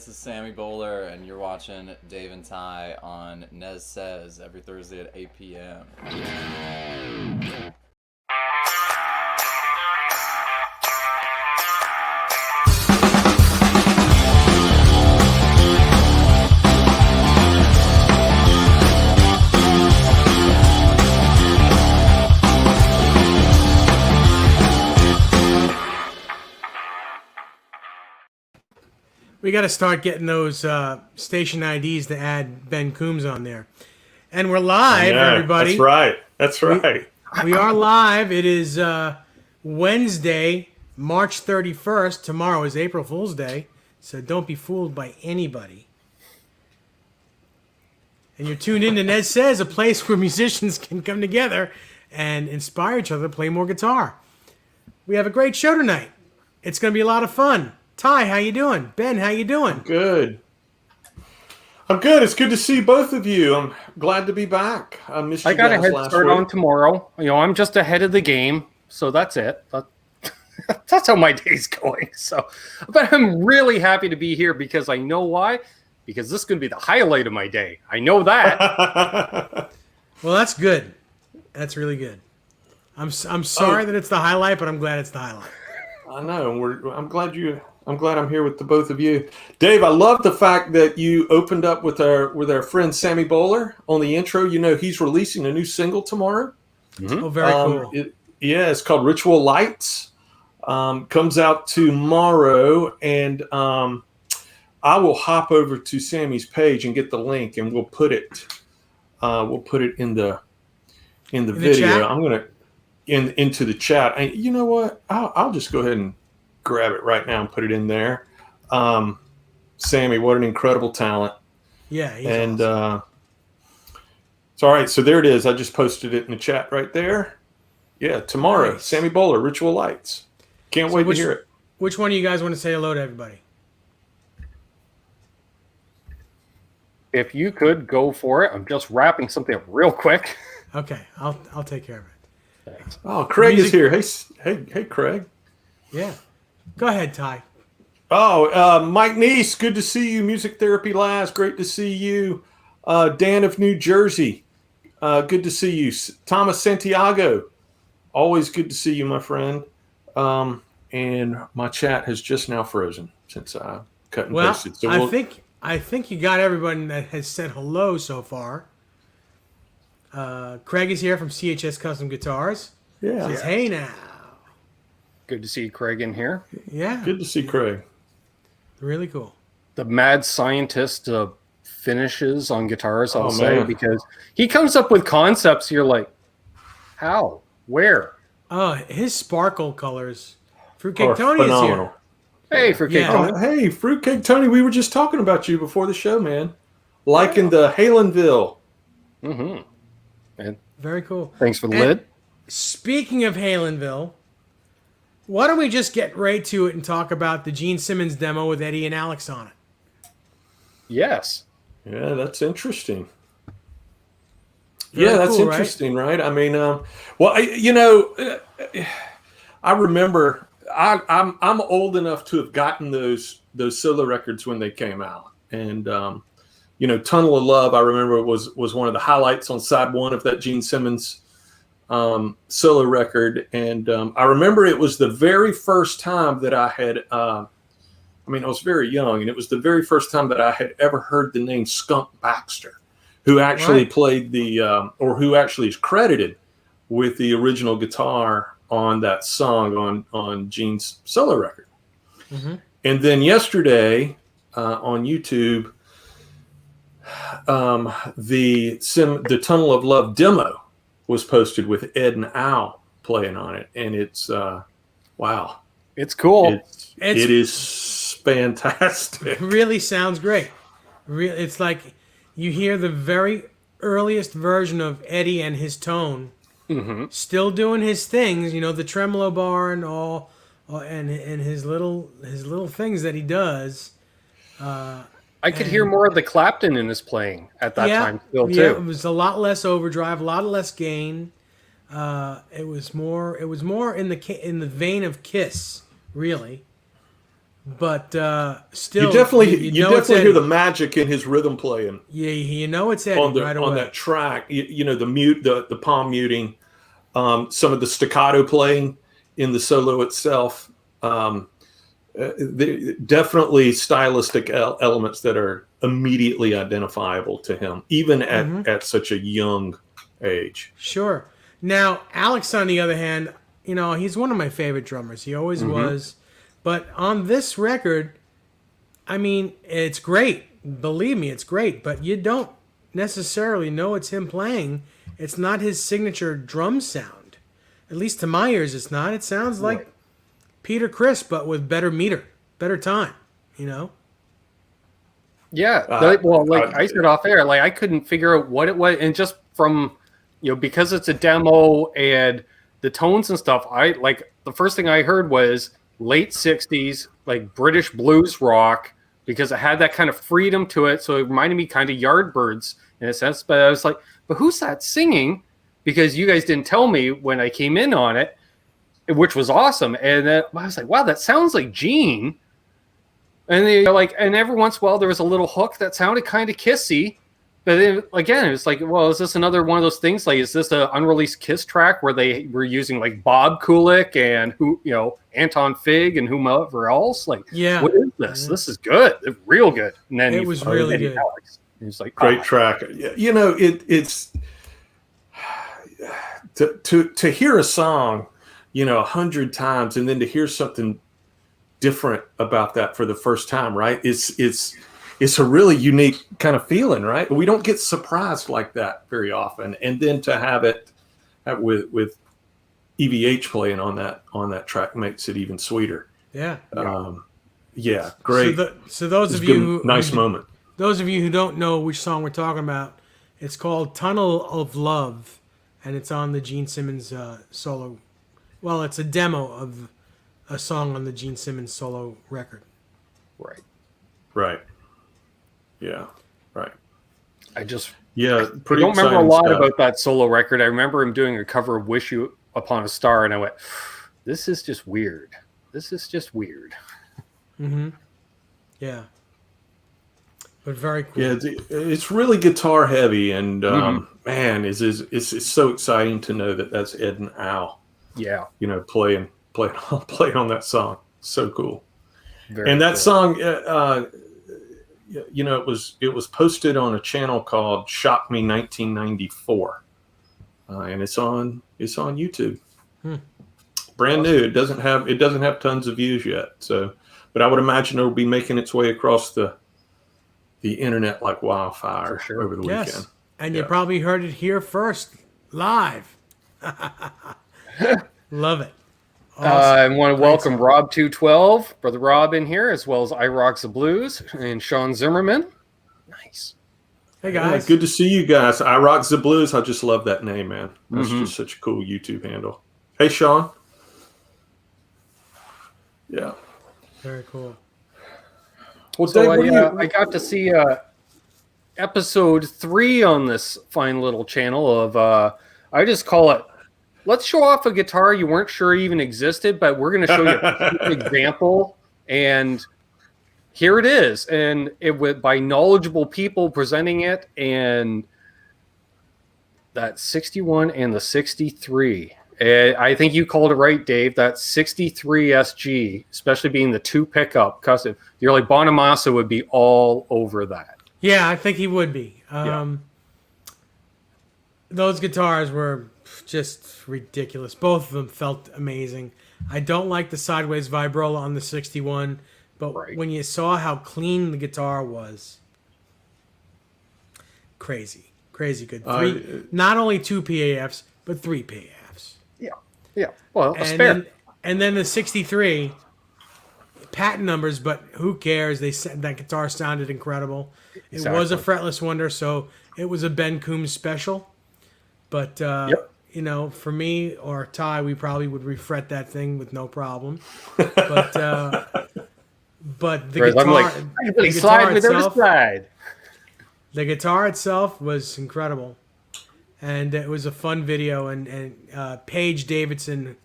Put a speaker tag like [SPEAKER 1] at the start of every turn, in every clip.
[SPEAKER 1] this is Sammy Bowler, and you're watching Dave and Ty on Nez Says every Thursday at 8 p.m.
[SPEAKER 2] We got to start getting those station IDs to add Ben Coombs on there. And we're live, everybody.
[SPEAKER 3] That's right.
[SPEAKER 2] We are live. It is Wednesday, March 31st. Tomorrow is April Fool's Day, so don't be fooled by anybody. And you're tuned in to Ned Says, a place where musicians can come together and inspire each other to play more guitar. We have a great show tonight. It's going to be a lot of fun. Ty, how you doing? Ben, how you doing?
[SPEAKER 3] Good. I'm good. It's good to see both of you. I'm glad to be back. I missed you
[SPEAKER 4] I got
[SPEAKER 3] guys
[SPEAKER 4] a head
[SPEAKER 3] last
[SPEAKER 4] start
[SPEAKER 3] week.
[SPEAKER 4] on tomorrow. I'm just ahead of the game, so that's it. That's how my day's going. So, but I'm really happy to be here because I know why. Because this is going to be the highlight of my day. I know that.
[SPEAKER 2] Well, that's good. That's really good. I'm sorry that it's the highlight, but I'm glad it's the highlight.
[SPEAKER 3] I know. I'm glad I'm here with the both of you. Dave, I love the fact that you opened up with our friend Sammy Bowler on the intro. You know, he's releasing a new single tomorrow.
[SPEAKER 2] Oh, very cool.
[SPEAKER 3] It's called Ritual Lights. Comes out tomorrow, and I will hop over to Sammy's page and get the link, and we'll put it in the video. I'm gonna into the chat. And you know what? I'll just go ahead and grab it right now and put it in there. Sammy, what an incredible talent.
[SPEAKER 2] Yeah, he's
[SPEAKER 3] and
[SPEAKER 2] awesome.
[SPEAKER 3] It's all right. So there it is. I just posted it in the chat right there. Yeah, tomorrow,
[SPEAKER 2] Nice.
[SPEAKER 3] Sammy Bowler, Ritual Lights. Can't wait to hear it.
[SPEAKER 2] Which one of you guys want to say hello to everybody?
[SPEAKER 4] If you could go for it, I'm just wrapping something up real quick.
[SPEAKER 2] Okay, I'll take care of it.
[SPEAKER 4] Thanks.
[SPEAKER 3] Oh, Craig is here. Hey, Craig.
[SPEAKER 2] Yeah. Go ahead, Ty.
[SPEAKER 3] Oh, Mike Neese, good to see you. Music Therapy Labs, great to see you. Dan of New Jersey, good to see you. Thomas Santiago, always good to see you, my friend. And my chat has just now frozen since I cut and pasted. So
[SPEAKER 2] I think you got everyone that has said hello so far. Craig is here from CHS Custom Guitars.
[SPEAKER 3] Yeah.
[SPEAKER 2] Says, hey now.
[SPEAKER 4] Good to see Craig in here.
[SPEAKER 2] Yeah.
[SPEAKER 3] Good to see Craig.
[SPEAKER 2] Really cool.
[SPEAKER 4] The mad scientist of finishes on guitars, I'll
[SPEAKER 3] Oh,
[SPEAKER 4] say,
[SPEAKER 3] man.
[SPEAKER 4] because he comes up with concepts. You're like, how? Where?
[SPEAKER 2] Oh, his sparkle colors. Fruitcake
[SPEAKER 3] Are
[SPEAKER 2] Tony is here.
[SPEAKER 3] phenomenal.
[SPEAKER 4] Hey, for
[SPEAKER 2] Yeah.
[SPEAKER 4] Tony.
[SPEAKER 3] Oh, hey, Fruitcake Tony, we were just talking about you before the show, man. Liking the Halenville.
[SPEAKER 4] Mm-hmm. And
[SPEAKER 2] Very cool.
[SPEAKER 4] thanks for the
[SPEAKER 2] And
[SPEAKER 4] lid.
[SPEAKER 2] Speaking of Halenville, why don't we just get right to it and talk about the Gene Simmons demo with Eddie and Alex on it?
[SPEAKER 4] Yes.
[SPEAKER 3] Yeah, that's interesting.
[SPEAKER 2] Very
[SPEAKER 3] That's
[SPEAKER 2] cool, right?
[SPEAKER 3] interesting, right? I mean, I remember I'm old enough to have gotten those solo records when they came out, and Tunnel of Love, I remember it was one of the highlights on side one of that Gene Simmons solo record, and I remember it was the very first time that I had. I was very young, and it was the very first time that I had ever heard the name Skunk Baxter, who actually played or who actually is credited with the original guitar on that song on Gene's solo record.
[SPEAKER 2] Mm-hmm.
[SPEAKER 3] And then yesterday on YouTube, the Tunnel of Love demo was posted with Ed and Al playing on it, and it's wow,
[SPEAKER 4] It's cool.
[SPEAKER 3] it is fantastic.
[SPEAKER 2] Really sounds great. It's like you hear the very earliest version of Eddie and his tone, still doing his things. The tremolo bar and all, and his little things that he does.
[SPEAKER 4] I could hear more of the Clapton in his playing at that time still, too.
[SPEAKER 2] Yeah, it was a lot less overdrive, a lot less gain. It was more in the vein of Kiss, really. but still,
[SPEAKER 3] You definitely you
[SPEAKER 2] know it's
[SPEAKER 3] definitely hear
[SPEAKER 2] Eddie.
[SPEAKER 3] the magic in his rhythm playing
[SPEAKER 2] You know it's Eddie
[SPEAKER 3] on the
[SPEAKER 2] right
[SPEAKER 3] on
[SPEAKER 2] away.
[SPEAKER 3] that track. You know, the palm muting, some of the staccato playing in the solo itself. Definitely stylistic elements that are immediately identifiable to him, even at such a young age.
[SPEAKER 2] Sure. Now, Alex, on the other hand, you know, he's one of my favorite drummers. He always was. But on this record, I mean, it's great. Believe me, it's great. But you don't necessarily know it's him playing. It's not his signature drum sound. At least to my ears, it's not. It sounds like Peter Criss, but with better meter, better time, you know?
[SPEAKER 4] Yeah. I said off air, like I couldn't figure out what it was, and just from because it's a demo and the tones and stuff, I like the first thing I heard was late '60s, like British blues rock, because it had that kind of freedom to it. So it reminded me kind of Yardbirds in a sense. But I was like, but who's that singing? Because you guys didn't tell me when I came in on it, which was awesome. And then I was like, wow, that sounds like Gene. And and every once in a while there was a little hook that sounded kind of Kissy. But then again, it's like, well, is this another one of those things? Like, is this an unreleased Kiss track where they were using like Bob Kulick and Anton Fig and whomever else? Like,
[SPEAKER 2] Yeah.
[SPEAKER 4] what is this? This is good, it's real good. And then
[SPEAKER 2] It was really good.
[SPEAKER 4] Alex. It's like
[SPEAKER 3] Great track. You know, it's to hear a song, 100 times, and then to hear something different about that for the first time, right? It's a really unique kind of feeling, right? We don't get surprised like that very often, and then to have it with EVH playing on that track makes it even sweeter.
[SPEAKER 2] Yeah.
[SPEAKER 3] Yeah, great.
[SPEAKER 2] So those of you
[SPEAKER 3] nice moment.
[SPEAKER 2] Those of you who don't know which song we're talking about, it's called "Tunnel of Love," and it's on the Gene Simmons solo. Well, it's a demo of a song on the Gene Simmons solo record.
[SPEAKER 3] Right. Yeah. Right.
[SPEAKER 4] I
[SPEAKER 3] Pretty
[SPEAKER 4] don't remember a
[SPEAKER 3] exciting
[SPEAKER 4] lot
[SPEAKER 3] stuff.
[SPEAKER 4] about that solo record. I remember him doing a cover of "Wish You Upon a Star," and I went, "This is just weird. This is just weird."
[SPEAKER 2] Yeah. But very cool.
[SPEAKER 3] Yeah, it's really guitar heavy, and man, it's so exciting to know that that's Ed and Al.
[SPEAKER 4] Yeah,
[SPEAKER 3] playing on that song. So cool.
[SPEAKER 4] very
[SPEAKER 3] And that
[SPEAKER 4] cool.
[SPEAKER 3] song, it was posted on a channel called Shock Me 1994, and it's on YouTube. Brand new. It doesn't have tons of views yet. So, but I would imagine it'll be making its way across the internet like wildfire over the weekend.
[SPEAKER 2] Yes. And you probably heard it here first, live. Love it.
[SPEAKER 4] I want to welcome Rob212, Brother Rob, in here, as well as I Rocks the Blues and Sean Zimmerman. Nice.
[SPEAKER 2] Hey, guys.
[SPEAKER 3] Yeah, good to see you guys. I Rock the Blues. I just love that name, man. That's just such a cool YouTube handle. Hey, Sean. Yeah.
[SPEAKER 2] Very cool.
[SPEAKER 3] Well,
[SPEAKER 4] So
[SPEAKER 3] Dave,
[SPEAKER 4] I got to see episode 3 on this fine little channel of, I just call it, let's show off a guitar you weren't sure even existed, but we're going to show you an example. And here it is. And by knowledgeable people presenting it, and that 61 and the 63. I think you called it right, Dave. That 63 SG, especially being the 2 pickup custom. You're like Bonamassa would be all over that.
[SPEAKER 2] Yeah, I think he would be. Those guitars were just ridiculous. Both of them felt amazing. I don't like the sideways vibrola on the 61, but when you saw how clean the guitar was, crazy good. Not only 2 PAFs, but 3 PAFs.
[SPEAKER 4] Yeah. Well, a spare.
[SPEAKER 2] And then the 63, patent numbers, but who cares? They said that guitar sounded incredible. It was a fretless wonder, so it was a Ben Coombs special. But for me or Ty, we probably would refret that thing with no problem. But the guitar, the guitar itself was incredible. And it was a fun video, and Paige Davidson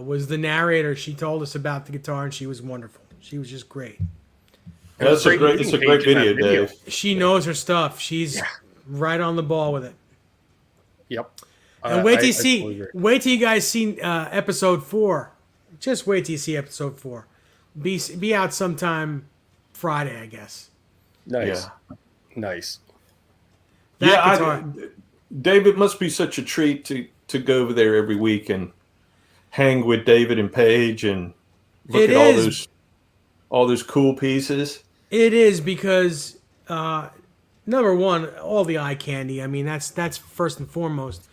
[SPEAKER 2] was the narrator. She told us about the guitar, and she was wonderful. She was just great.
[SPEAKER 3] That's a great. It's a great video, Dave.
[SPEAKER 2] She knows her stuff. She's right on the ball with it.
[SPEAKER 4] Yep.
[SPEAKER 2] And wait till you guys see episode 4. Just wait till you see episode 4. Be out sometime Friday, I guess.
[SPEAKER 4] Nice. Yeah. Nice.
[SPEAKER 3] Dave, it must be such a treat to go over there every week and hang with David and Paige and look at all those cool pieces.
[SPEAKER 2] It is because number one, all the eye candy. I mean, that's first and foremost.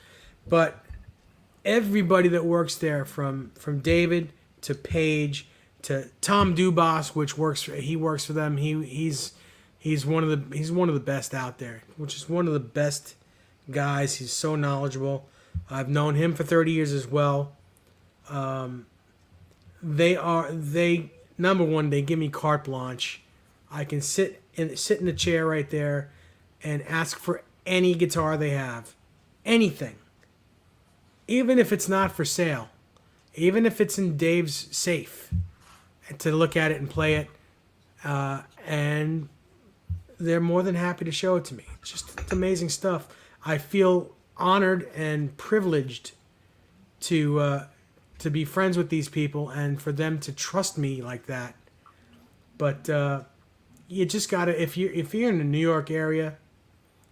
[SPEAKER 2] But everybody that works there, from David to Paige to Tom Dubas, which works for them. He's one of the best out there, which is one of the best guys. He's so knowledgeable. I've known him for 30 years as well. Number one, they give me carte blanche. I can sit in the chair right there and ask for any guitar they have, anything, even if it's not for sale, even if it's in Dave's safe, to look at it and play it, and they're more than happy to show it to me. It's amazing stuff. I feel honored and privileged to be friends with these people and for them to trust me like that. But you just gotta, if you're in the New York area,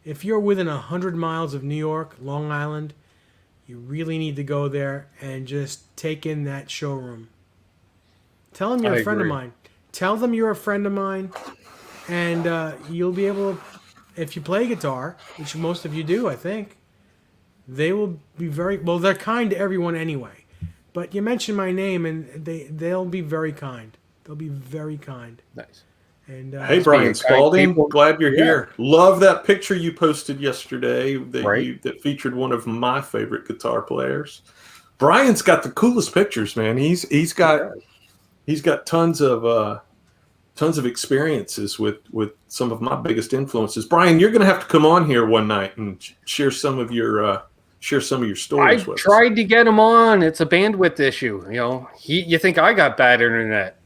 [SPEAKER 2] if you're within 100 miles of New York, Long Island, you really need to go there and just take in that showroom. Tell them you're a friend of mine. Tell them you're a friend of mine, and you'll be able to, if you play guitar, which most of you do, I think, they will be they're kind to everyone anyway. But you mention my name, and they'll be very kind. They'll be very kind.
[SPEAKER 4] Nice.
[SPEAKER 3] And hey, Brian Spalding, glad you're here. Love that picture you posted yesterday that featured one of my favorite guitar players. Brian's got the coolest pictures, man. He's got tons of experiences with some of my biggest influences. Brian, you're going to have to come on here one night and share some of your stories with us.
[SPEAKER 4] I tried to get him on. It's a bandwidth issue. You think I got bad internet.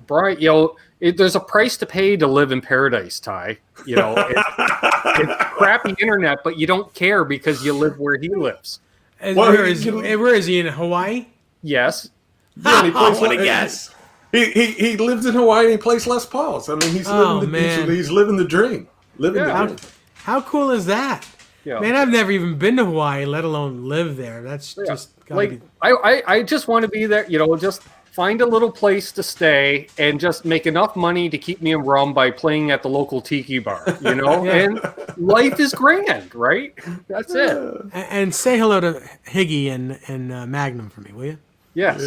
[SPEAKER 4] Brian, there's a price to pay to live in paradise, Ty. It's crappy internet, but you don't care because you live where he lives.
[SPEAKER 2] Where is he, in Hawaii?
[SPEAKER 4] Yes.
[SPEAKER 3] Yeah, what a guess. He lives in Hawaii and he plays Les Pauls. I mean, he's living the dream.
[SPEAKER 2] How cool is that? Yeah. Man, I've never even been to Hawaii, let alone live there. That's just
[SPEAKER 4] I just want to be there, just find a little place to stay and just make enough money to keep me in rum by playing at the local tiki bar, and life is grand, right? That's it.
[SPEAKER 2] And say hello to Higgy and Magnum for me, will you?
[SPEAKER 4] Yes.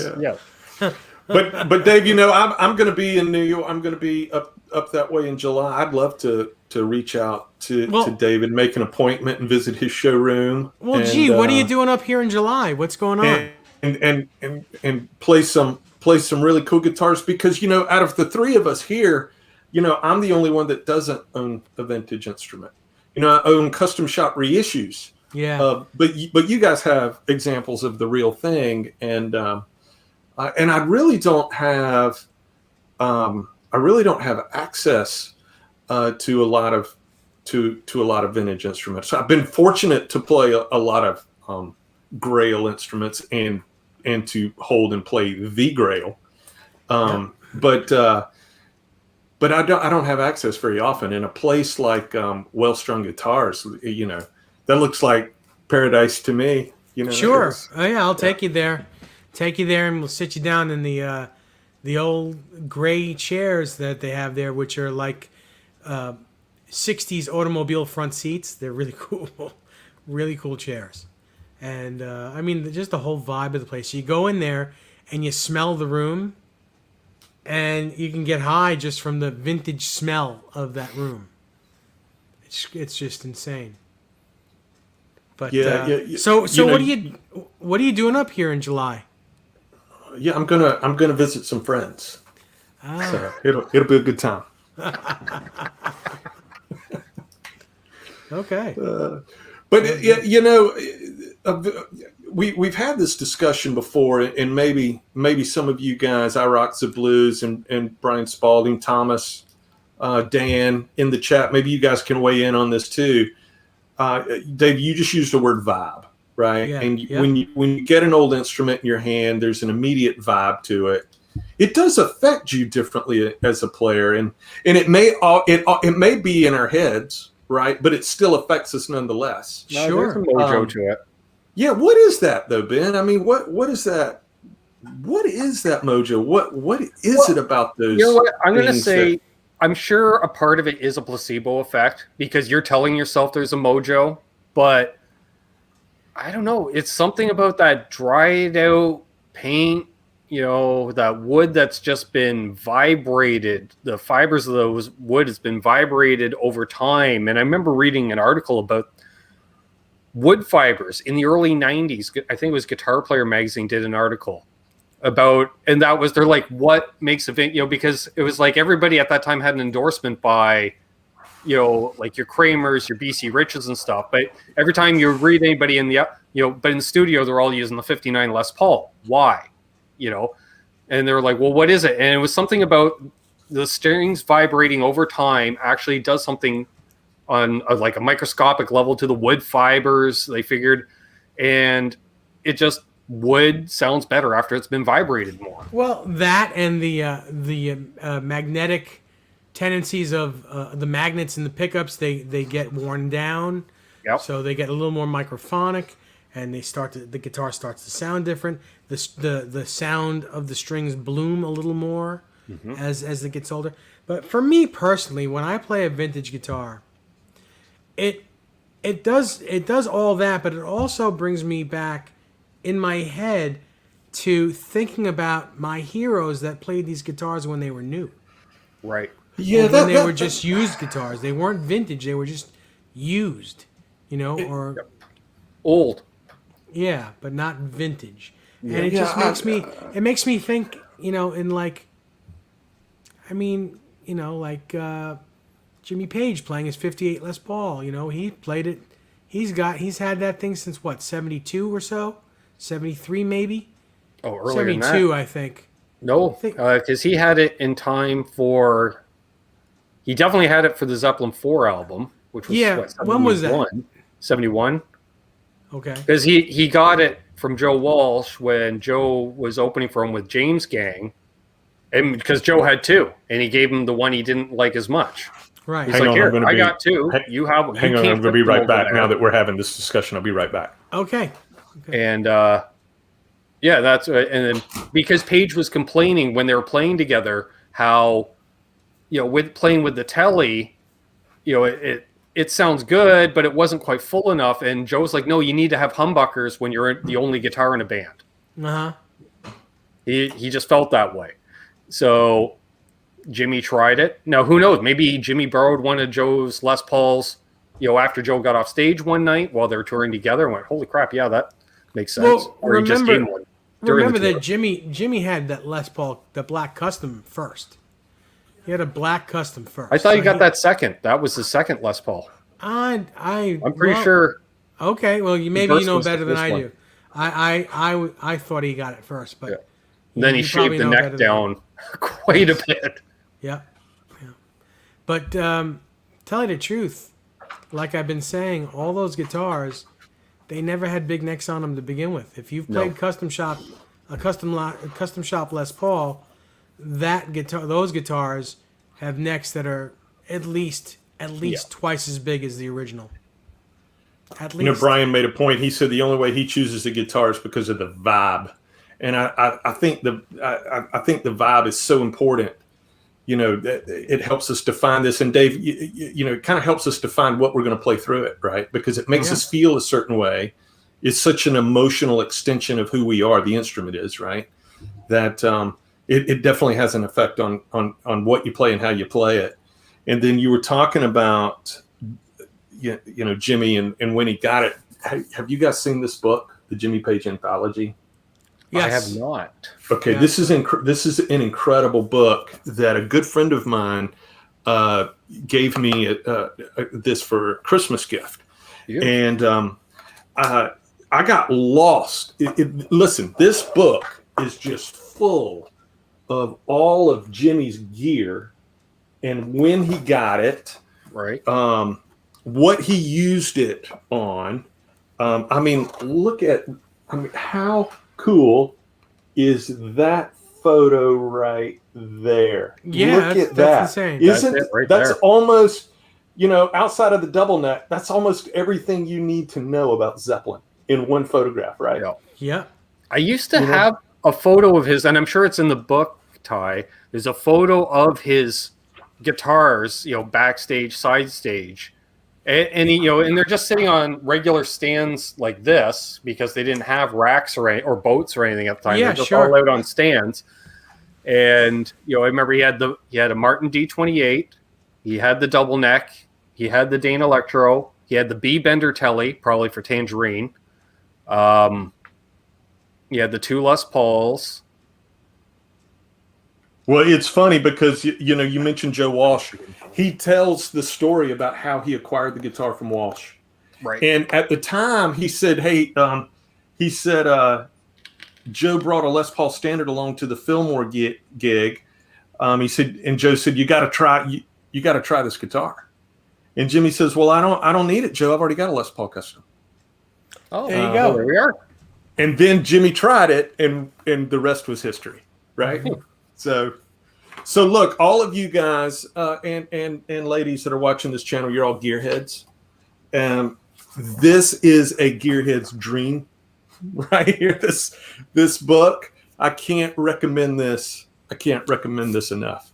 [SPEAKER 3] But Dave, I'm going to be in New York. I'm going to be up that way in July. I'd love to reach out to David, make an appointment and visit his showroom.
[SPEAKER 2] Well, what are you doing up here in July? What's going on?
[SPEAKER 3] And play some really cool guitars, because out of the three of us here, I'm the only one that doesn't own a vintage instrument. I own custom shop reissues.
[SPEAKER 2] Yeah.
[SPEAKER 3] But you guys have examples of the real thing, and I really don't have access to a lot of vintage instruments. So I've been fortunate to play a lot of Grail instruments and to hold and play the Grail, but I don't have access very often. In a place like Well-Strung Guitars, that looks like paradise to me.
[SPEAKER 2] Sure. Oh yeah, I'll take you there. Take you there, and we'll sit you down in the old gray chairs that they have there, which are like 60s automobile front seats. They're really cool, really cool chairs. And I mean, just the whole vibe of the place. You go in there and you smell the room, and you can get high just from the vintage smell of that room. It's just insane. But so what are you doing up here in July?
[SPEAKER 3] Yeah, I'm gonna visit some friends. So it'll be a good time.
[SPEAKER 2] Okay.
[SPEAKER 3] But we've had this discussion before, and maybe some of you guys, I Rock the Blues, and Brian Spalding, Thomas, Dan in the chat, maybe you guys can weigh in on this too. Dave, you just used the word vibe, right?
[SPEAKER 2] Yeah,
[SPEAKER 3] And
[SPEAKER 2] yeah.
[SPEAKER 3] when you get an old instrument in your hand, there's an immediate vibe to it. It does affect you differently as a player, and it may be in our heads, right? But it still affects us nonetheless.
[SPEAKER 4] No,
[SPEAKER 2] Sure.
[SPEAKER 4] there's a mojo to it.
[SPEAKER 3] Yeah, what is that though, Ben? I mean, what is that? What is that mojo? What is it about those?
[SPEAKER 4] You know what? I'm going to
[SPEAKER 3] things
[SPEAKER 4] say,
[SPEAKER 3] that-
[SPEAKER 4] I'm sure a part of it is a placebo effect because you're telling yourself there's a mojo, but I don't know. It's something about that dried out paint, that wood that's just been vibrated. The fibers of those wood has been vibrated over time. And I remember reading an article about wood fibers in the early 90s. I think it was Guitar Player magazine did an article about, and that was, they're like, what makes a because it was like everybody at that time had an endorsement by, like your Kramers, your BC Riches and stuff. But every time you read anybody in the, but in the studio, they're all using the 59 Les Paul. Why? And they were like, well, what is it? And it was something about the strings vibrating over time actually does something on like a microscopic level to the wood fibers, they figured. And it just, wood sounds better after it's been vibrated more.
[SPEAKER 2] Well, that and the magnetic tendencies of the magnets in the pickups, they get worn down.
[SPEAKER 4] Yep.
[SPEAKER 2] So they get a little more microphonic, and the guitar starts to sound different. The sound of the strings bloom a little more as it gets older. But for me personally, when I play a vintage guitar, it does all that, but it also brings me back in my head to thinking about my heroes that played these guitars when they were new.
[SPEAKER 4] Right.
[SPEAKER 3] Yeah,
[SPEAKER 2] When they were just used guitars. They weren't vintage. They were just used, or
[SPEAKER 4] Old.
[SPEAKER 2] yeah, but not vintage.
[SPEAKER 4] Yeah.
[SPEAKER 2] And it just
[SPEAKER 3] Yeah,
[SPEAKER 2] makes me think, in like, Jimmy Page playing his 58 Les Paul, he played it. He's had that thing since what, 72 or so? 73 maybe?
[SPEAKER 4] Oh, earlier than
[SPEAKER 2] 72,
[SPEAKER 4] that.
[SPEAKER 2] I think.
[SPEAKER 4] No, because he had it in time for. He definitely had it for the Zeppelin 4 album, which was
[SPEAKER 2] Yeah, when was that?
[SPEAKER 4] 71.
[SPEAKER 2] Okay.
[SPEAKER 4] Because he got it from Joe Walsh when Joe was opening for him with James Gang, and because Joe had two, and he gave him the one he didn't like as much.
[SPEAKER 2] Right.
[SPEAKER 4] He's
[SPEAKER 3] Hang
[SPEAKER 4] like,
[SPEAKER 3] on,
[SPEAKER 4] "Here,
[SPEAKER 3] I'm gonna
[SPEAKER 4] I
[SPEAKER 3] be-
[SPEAKER 4] got two.
[SPEAKER 3] hang-
[SPEAKER 4] You have.
[SPEAKER 3] Hang
[SPEAKER 4] you
[SPEAKER 3] on,
[SPEAKER 4] can't
[SPEAKER 3] I'm going to be
[SPEAKER 4] flip them
[SPEAKER 3] right
[SPEAKER 4] over
[SPEAKER 3] back
[SPEAKER 4] there."
[SPEAKER 3] now that we're having this discussion. I'll be right back.
[SPEAKER 2] Okay.
[SPEAKER 4] And yeah, that's and then because Page was complaining when they were playing together how, with playing with the telly, it sounds good, but it wasn't quite full enough. And Joe's like, no, you need to have humbuckers when you're the only guitar in a band.
[SPEAKER 2] Uh-huh.
[SPEAKER 4] He just felt that way. So Jimmy tried it. Now, who knows? Maybe Jimmy borrowed one of Joe's Les Pauls, after Joe got off stage one night while they were touring together and went, holy crap, yeah, that makes sense.
[SPEAKER 2] Well,
[SPEAKER 4] or he just gave him one. during
[SPEAKER 2] Remember
[SPEAKER 4] the
[SPEAKER 2] that
[SPEAKER 4] tour.
[SPEAKER 2] Jimmy had that Les Paul, the black custom first. He had a black custom first.
[SPEAKER 4] I thought
[SPEAKER 2] So
[SPEAKER 4] you got that second. That was the second Les Paul.
[SPEAKER 2] I'm
[SPEAKER 4] pretty sure.
[SPEAKER 2] Okay, well, maybe
[SPEAKER 4] first
[SPEAKER 2] you know
[SPEAKER 4] was the
[SPEAKER 2] better than
[SPEAKER 4] first
[SPEAKER 2] I
[SPEAKER 4] one.
[SPEAKER 2] do. I thought he got it first, but
[SPEAKER 4] Yeah. Then he
[SPEAKER 2] you probably
[SPEAKER 4] shaved the
[SPEAKER 2] know better
[SPEAKER 4] neck
[SPEAKER 2] than
[SPEAKER 4] down quite a bit.
[SPEAKER 2] Yeah. But tell you the truth, like I've been saying, all those guitars, they never had big necks on them to begin with. If you've played custom shop Les Paul, those guitars have necks that are at least twice as big as the original. At least.
[SPEAKER 3] Brian made a point. He said the only way he chooses the guitar is because of the vibe, and I think the vibe is so important. That it helps us define this. And Dave, it kind of helps us define what we're going to play through it, right? Because it makes us feel a certain way. It's such an emotional extension of who we are. The instrument is, right? That it definitely has an effect on what you play and how you play it. And then you were talking about, Jimmy and when he got it. Have you guys seen this book, the Jimmy Page Anthology?
[SPEAKER 2] Yes.
[SPEAKER 4] I have not.
[SPEAKER 3] Okay,
[SPEAKER 2] Yeah.
[SPEAKER 3] this is an incredible book that a good friend of mine gave me this for a Christmas gift,
[SPEAKER 4] Yeah.
[SPEAKER 3] and I I got lost. Listen, this book is just full of all of Jimmy's gear and when he got it,
[SPEAKER 4] Right.
[SPEAKER 3] what he used it on. I mean, how cool is that photo right there?
[SPEAKER 2] Yeah,
[SPEAKER 3] Look at
[SPEAKER 2] that's
[SPEAKER 3] that.
[SPEAKER 2] insane.
[SPEAKER 3] Isn't
[SPEAKER 4] That's it right
[SPEAKER 3] that's
[SPEAKER 4] there.
[SPEAKER 3] almost, outside of the double neck, that's almost everything you need to know about Zeppelin in one photograph, right?
[SPEAKER 4] Yeah.
[SPEAKER 2] Yeah.
[SPEAKER 4] I used to have a photo of his, and I'm sure it's in the book, Ty. There's a photo of his guitars, backstage, side stage. And he, and they're just sitting on regular stands like this because they didn't have racks or boats or anything at the time.
[SPEAKER 2] Yeah,
[SPEAKER 4] They're just
[SPEAKER 2] sure.
[SPEAKER 4] all out on stands. And I remember he had a Martin D28, he had the double neck, he had the Dane Electro, he had the B Bender Telly, probably for Tangerine. He had the 2 Les Pauls.
[SPEAKER 3] Well, it's funny because you mentioned Joe Walsh. He tells the story about how he acquired the guitar from Walsh.
[SPEAKER 4] Right.
[SPEAKER 3] And at the time, he said, "Hey," Joe brought a Les Paul Standard along to the Fillmore gig. He said, and Joe said, "You got to try. You got to try this guitar." And Jimmy says, "Well, I don't need it, Joe. I've already got a Les Paul Custom."
[SPEAKER 4] Oh,
[SPEAKER 2] There you go.
[SPEAKER 4] There we are.
[SPEAKER 3] And then Jimmy tried it, and the rest was history, right? So look, all of you guys and ladies that are watching this channel, you're all gearheads. This is a gearhead's dream, right here. This book, I can't recommend this. I can't recommend this enough.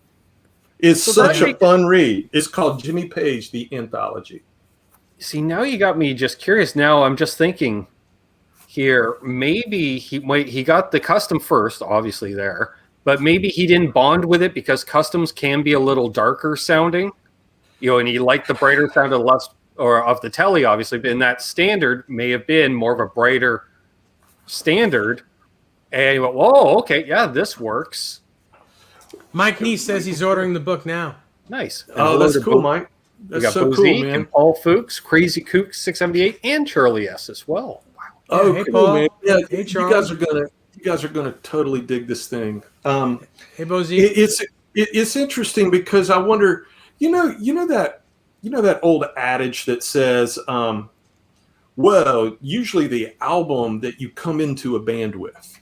[SPEAKER 3] It's such a fun read. It's called Jimmy Page, The Anthology.
[SPEAKER 4] See, now you got me just curious. Now I'm just thinking here, maybe he got the custom first, obviously there, but maybe he didn't bond with it because customs can be a little darker sounding, and he liked the brighter sound of the Telly, obviously, but in that standard may have been more of a brighter standard. And he went, "Whoa, okay, yeah, this works."
[SPEAKER 2] Mike Neese says he's ordering the book now.
[SPEAKER 4] Nice.
[SPEAKER 3] Oh, that's cool, Mike.
[SPEAKER 4] We
[SPEAKER 3] That's
[SPEAKER 4] got
[SPEAKER 3] so
[SPEAKER 4] Bozique
[SPEAKER 3] cool, man.
[SPEAKER 4] and Paul Fuchs, Crazy Kook 678, and Charlie S as well. Wow.
[SPEAKER 3] Oh,
[SPEAKER 2] hey,
[SPEAKER 3] cool,
[SPEAKER 2] Paul.
[SPEAKER 3] man. Yeah,
[SPEAKER 2] Hey,
[SPEAKER 3] you
[SPEAKER 2] Charles.
[SPEAKER 3] guys are gonna totally dig this thing.
[SPEAKER 2] Hey, Bozique.
[SPEAKER 3] It's interesting because I wonder, that old adage that says, well, usually the album that you come into a band with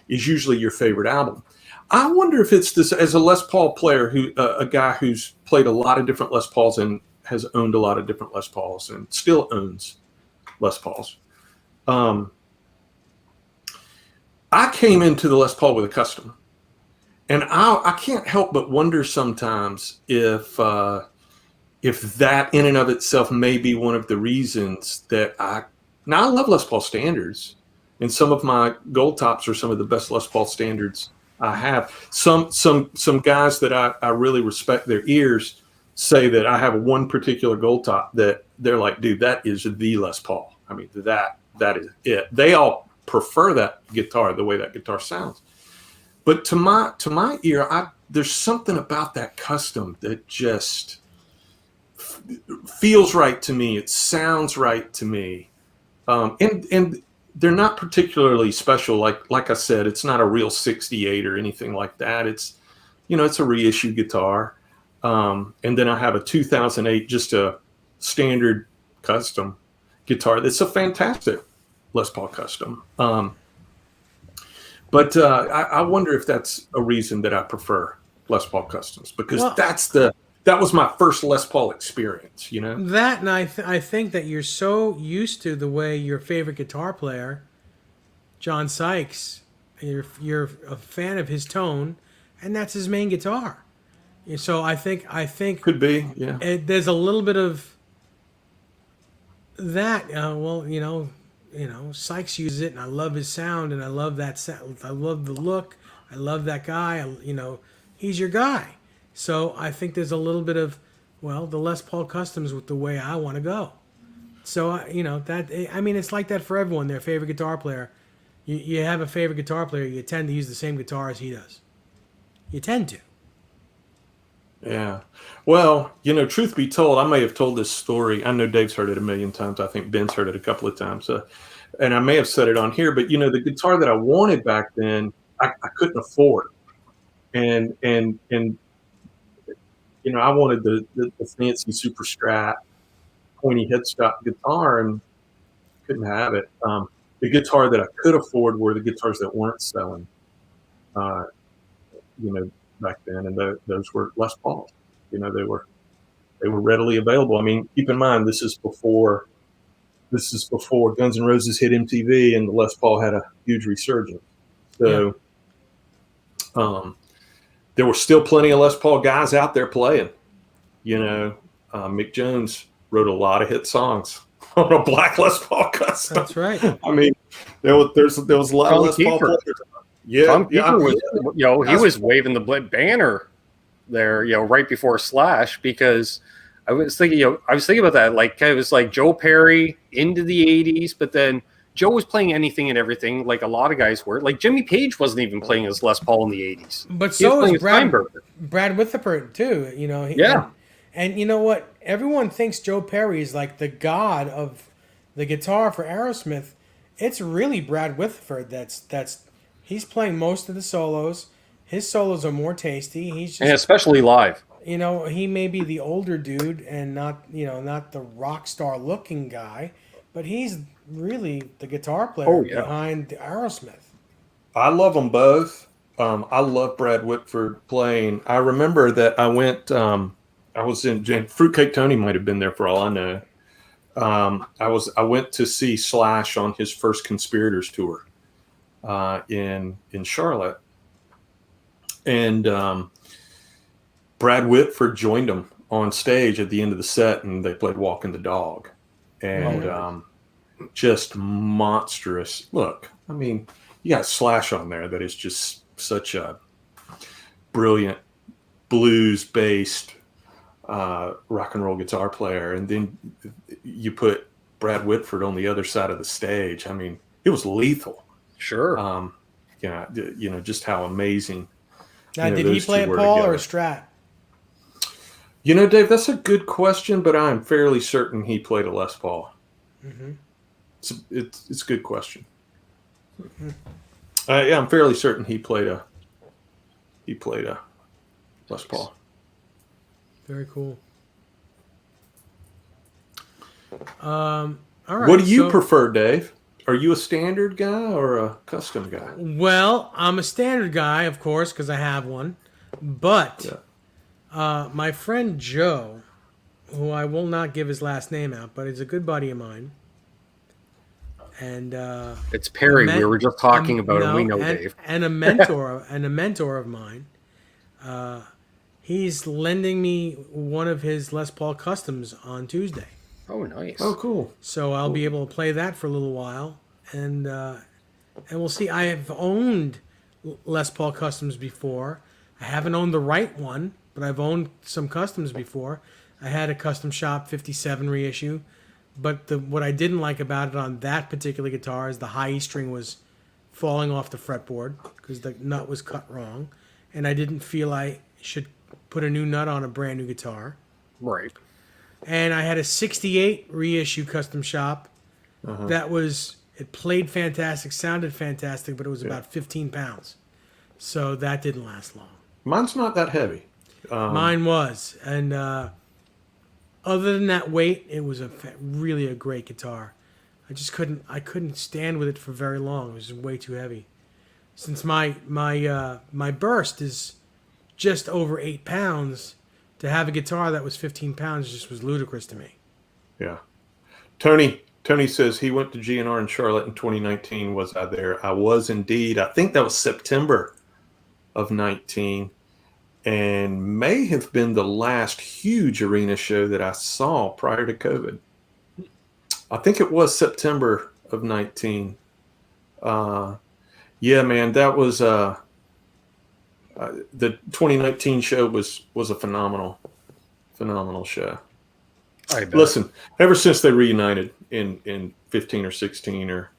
[SPEAKER 3] is usually your favorite album. I wonder if it's this, as a Les Paul player, a guy who's played a lot of different Les Pauls and has owned a lot of different Les Pauls and still owns Les Pauls. I came into the Les Paul with a custom, and I can't help but wonder sometimes if that in and of itself may be one of the reasons that I love Les Paul standards, and some of my gold tops are some of the best Les Paul standards I have. Some guys that I really respect their ears say that I have one particular gold top that they're like, dude, that is the Les Paul. I mean, that is it. They all prefer that guitar, the way that guitar sounds. But to my ear, there's something about that custom that just feels right to me. It sounds right to me. And they're not particularly special. Like I said, it's not a real 68 or anything like that. It's, it's a reissue guitar. And then I have a 2008, just a standard custom guitar. That's a fantastic Les Paul custom. But I wonder if that's a reason that I prefer Les Paul customs, because that was my first Les Paul experience,
[SPEAKER 2] That, and I think that you're so used to the way your favorite guitar player, John Sykes, you're a fan of his tone, and that's his main guitar. So I think
[SPEAKER 3] Could be, yeah.
[SPEAKER 2] There's a little bit of that. Sykes uses it, and I love his sound, and I love that sound. I love the look. I love that guy. He's your guy. So I think there's a little bit of, the Les Paul customs with the way I want to go. So it's like that for everyone. Their favorite guitar player. You have a favorite guitar player, you tend to use the same guitar as he does. You tend to.
[SPEAKER 3] Yeah. Well, truth be told, I may have told this story. I know Dave's heard it a million times. I think Ben's heard it a couple of times. and I may have said it on here, but the guitar that I wanted back then, I couldn't afford, and I wanted the fancy super strat pointy headstock guitar and couldn't have it. The guitar that I could afford were the guitars that weren't selling, uh, back then, and those were Les Pauls. They were readily available. I mean, keep in mind this is before Guns N' Roses hit MTV and the Les Paul had a huge resurgence. So there were still plenty of Les Paul guys out there playing. Mick Jones wrote a lot of hit songs on a black Les Paul custom.
[SPEAKER 2] That's right.
[SPEAKER 3] I mean, there was a lot of Les Paul players.
[SPEAKER 4] Tom Kiefer was, he was waving the banner there, right before Slash, because I was thinking about that. Like, it was like Joe Perry into the 80s, but then Joe was playing anything and everything, like a lot of guys were. Like, Jimmy Page wasn't even playing his Les Paul in the 80s.
[SPEAKER 2] But so is Brad Whitford, too. And you know what? Everyone thinks Joe Perry is like the god of the guitar for Aerosmith. It's really Brad Whitford he's playing most of the solos. His solos are more tasty.
[SPEAKER 4] And especially live.
[SPEAKER 2] He may be the older dude and not the rock star looking guy, but he's really the guitar player behind Aerosmith.
[SPEAKER 3] I love them both. I love Brad Whitford playing. I remember that I went. I was in Fruitcake Tony might have been there for all I know. I went to see Slash on his first Conspirators tour in Charlotte, and Brad Whitford joined him on stage at the end of the set, and they played "Walking the Dog," and just monstrous. Look, I mean, you got Slash on there that is just such a brilliant blues-based rock and roll guitar player, and then you put Brad Whitford on the other side of the stage. I mean, it was lethal.
[SPEAKER 4] Sure.
[SPEAKER 3] Just how amazing.
[SPEAKER 2] Now, did he play a Paul or a Strat?
[SPEAKER 3] Dave, that's a good question, but I'm fairly certain he played a Les Paul.
[SPEAKER 2] Mm-hmm.
[SPEAKER 3] It's a good question. Mm-hmm. I'm fairly certain he played a Les Paul.
[SPEAKER 2] Very cool. All right.
[SPEAKER 3] What do you prefer, Dave? Are you a standard guy or a custom guy?
[SPEAKER 2] Well, I'm a standard guy, of course, because I have one. But my friend Joe, who I will not give his last name out, but he's a good buddy of mine. And
[SPEAKER 4] it's Perry. We were just talking about him. We know Dave.
[SPEAKER 2] And a mentor of mine. He's lending me one of his Les Paul customs on Tuesday.
[SPEAKER 4] Oh, nice.
[SPEAKER 3] Oh, cool.
[SPEAKER 2] So I'll be able to play that for a little while, and we'll see. I have owned Les Paul customs before. I haven't owned the right one, but I've owned some customs before. I had a Custom Shop 57 reissue, but what I didn't like about it on that particular guitar is the high E string was falling off the fretboard because the nut was cut wrong, and I didn't feel I should put a new nut on a brand new guitar.
[SPEAKER 4] Right.
[SPEAKER 2] And I had a 68 reissue Custom Shop it played fantastic, sounded fantastic, but it was about 15 pounds. So that didn't last long.
[SPEAKER 3] Mine's not that heavy.
[SPEAKER 2] Mine was. And other than that weight, it was really a great guitar. I couldn't stand with it for very long. It was way too heavy. Since my burst is just over 8 pounds, to have a guitar that was 15 pounds just was ludicrous to me.
[SPEAKER 3] Yeah. Tony says he went to GNR in Charlotte in 2019. Was I there? I was indeed. I think that was September of 19, and may have been the last huge arena show that I saw prior to COVID. I think it was September of 19. Yeah, man, that was the 2019 show was a phenomenal show. Listen, ever since they reunited in 15 or 16 or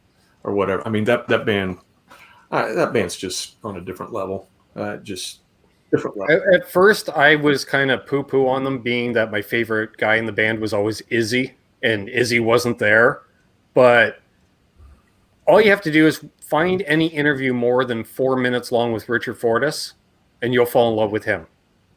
[SPEAKER 3] whatever, I mean that band's just on a different level. Just different level.
[SPEAKER 4] At first, I was kind of poo-poo on them, being that my favorite guy in the band was always Izzy, and Izzy wasn't there. But all you have to do is find any interview more than 4 minutes long with Richard Fortus, and you'll fall in love with him.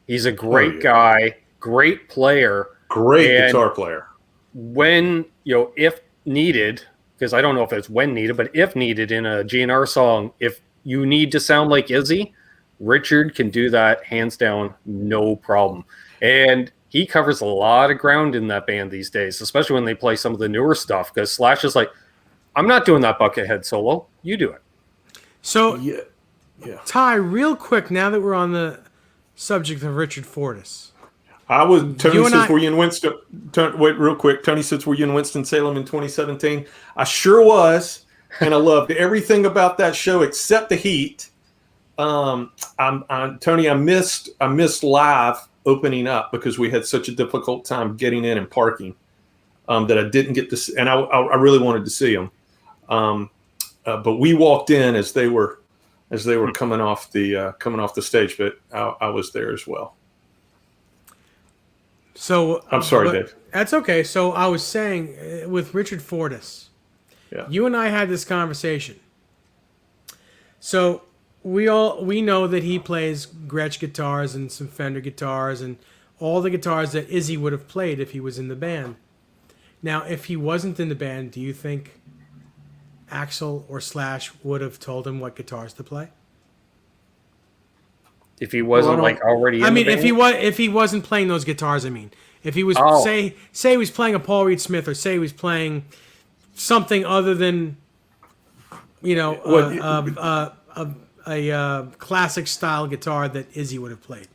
[SPEAKER 4] He's a great guy, great player,
[SPEAKER 3] great guitar player.
[SPEAKER 4] When, if needed, because I don't know if it's when needed, but if needed in a GNR song, if you need to sound like Izzy, Richard can do that hands down, no problem. And he covers a lot of ground in that band these days, especially when they play some of the newer stuff, because Slash is like, I'm not doing that Buckethead solo. You do it.
[SPEAKER 2] So,
[SPEAKER 3] Yeah.
[SPEAKER 2] Ty, real quick, now that we're on the subject of Richard Fortus.
[SPEAKER 3] Tony says, were you in Winston? Wait, real quick. Tony says, were you in Winston-Salem in 2017? I sure was, and I loved everything about that show except the heat. Tony, I missed live opening up because we had such a difficult time getting in and parking that I didn't get to see, and I really wanted to see them. But we walked in as they were coming off the stage, but I was there as well.
[SPEAKER 2] So
[SPEAKER 3] I'm sorry, Dave.
[SPEAKER 2] That's okay. So I was saying with Richard Fortus, you and I had this conversation. So we know that he plays Gretsch guitars and some Fender guitars and all the guitars that Izzy would have played if he was in the band. Now, if he wasn't in the band, do you think Axl or Slash would have told him what guitars to play?
[SPEAKER 4] If he wasn't already in the band?
[SPEAKER 2] if he wasn't playing those guitars, if he was say he was playing a Paul Reed Smith, or say he was playing something other than a classic style guitar that Izzy would have played.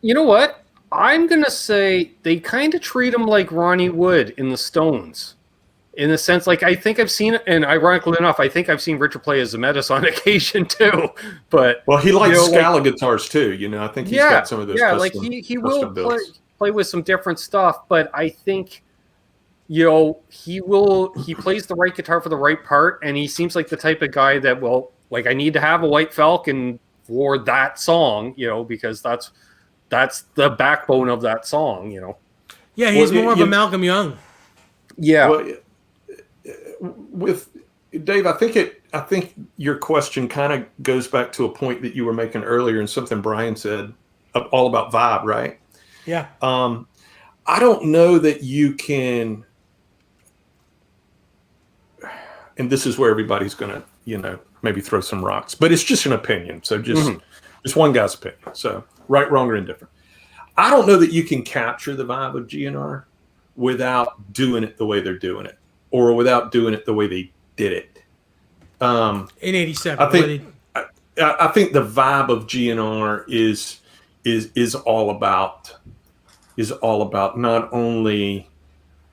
[SPEAKER 4] You know what? I'm gonna say they kind of treat him like Ronnie Wood in the Stones. In the sense, like, I think I've seen, and ironically enough, I think I've seen Richard play as Zemeckis on occasion too. But
[SPEAKER 3] he likes Scala guitars too. I think he's got some of those.
[SPEAKER 4] Yeah, like he will play with some different stuff, but I think he plays the right guitar for the right part, and he seems like the type of guy that will, like, I need to have a White Falcon for that song, because that's the backbone of that song,
[SPEAKER 2] Yeah, he's more of a Malcolm Young.
[SPEAKER 4] Yeah.
[SPEAKER 3] Well, with Dave, I think your question kind of goes back to a point that you were making earlier and something Brian said all about vibe, right?
[SPEAKER 2] Yeah.
[SPEAKER 3] I don't know that you can, and this is where everybody's going to, maybe throw some rocks, but it's just an opinion. So just one guy's opinion. So right, wrong, or indifferent. I don't know that you can capture the vibe of GNR without doing it the way they're doing it, or without doing it the way they did it.
[SPEAKER 2] In '87,
[SPEAKER 3] I think the vibe of GNR is all about not only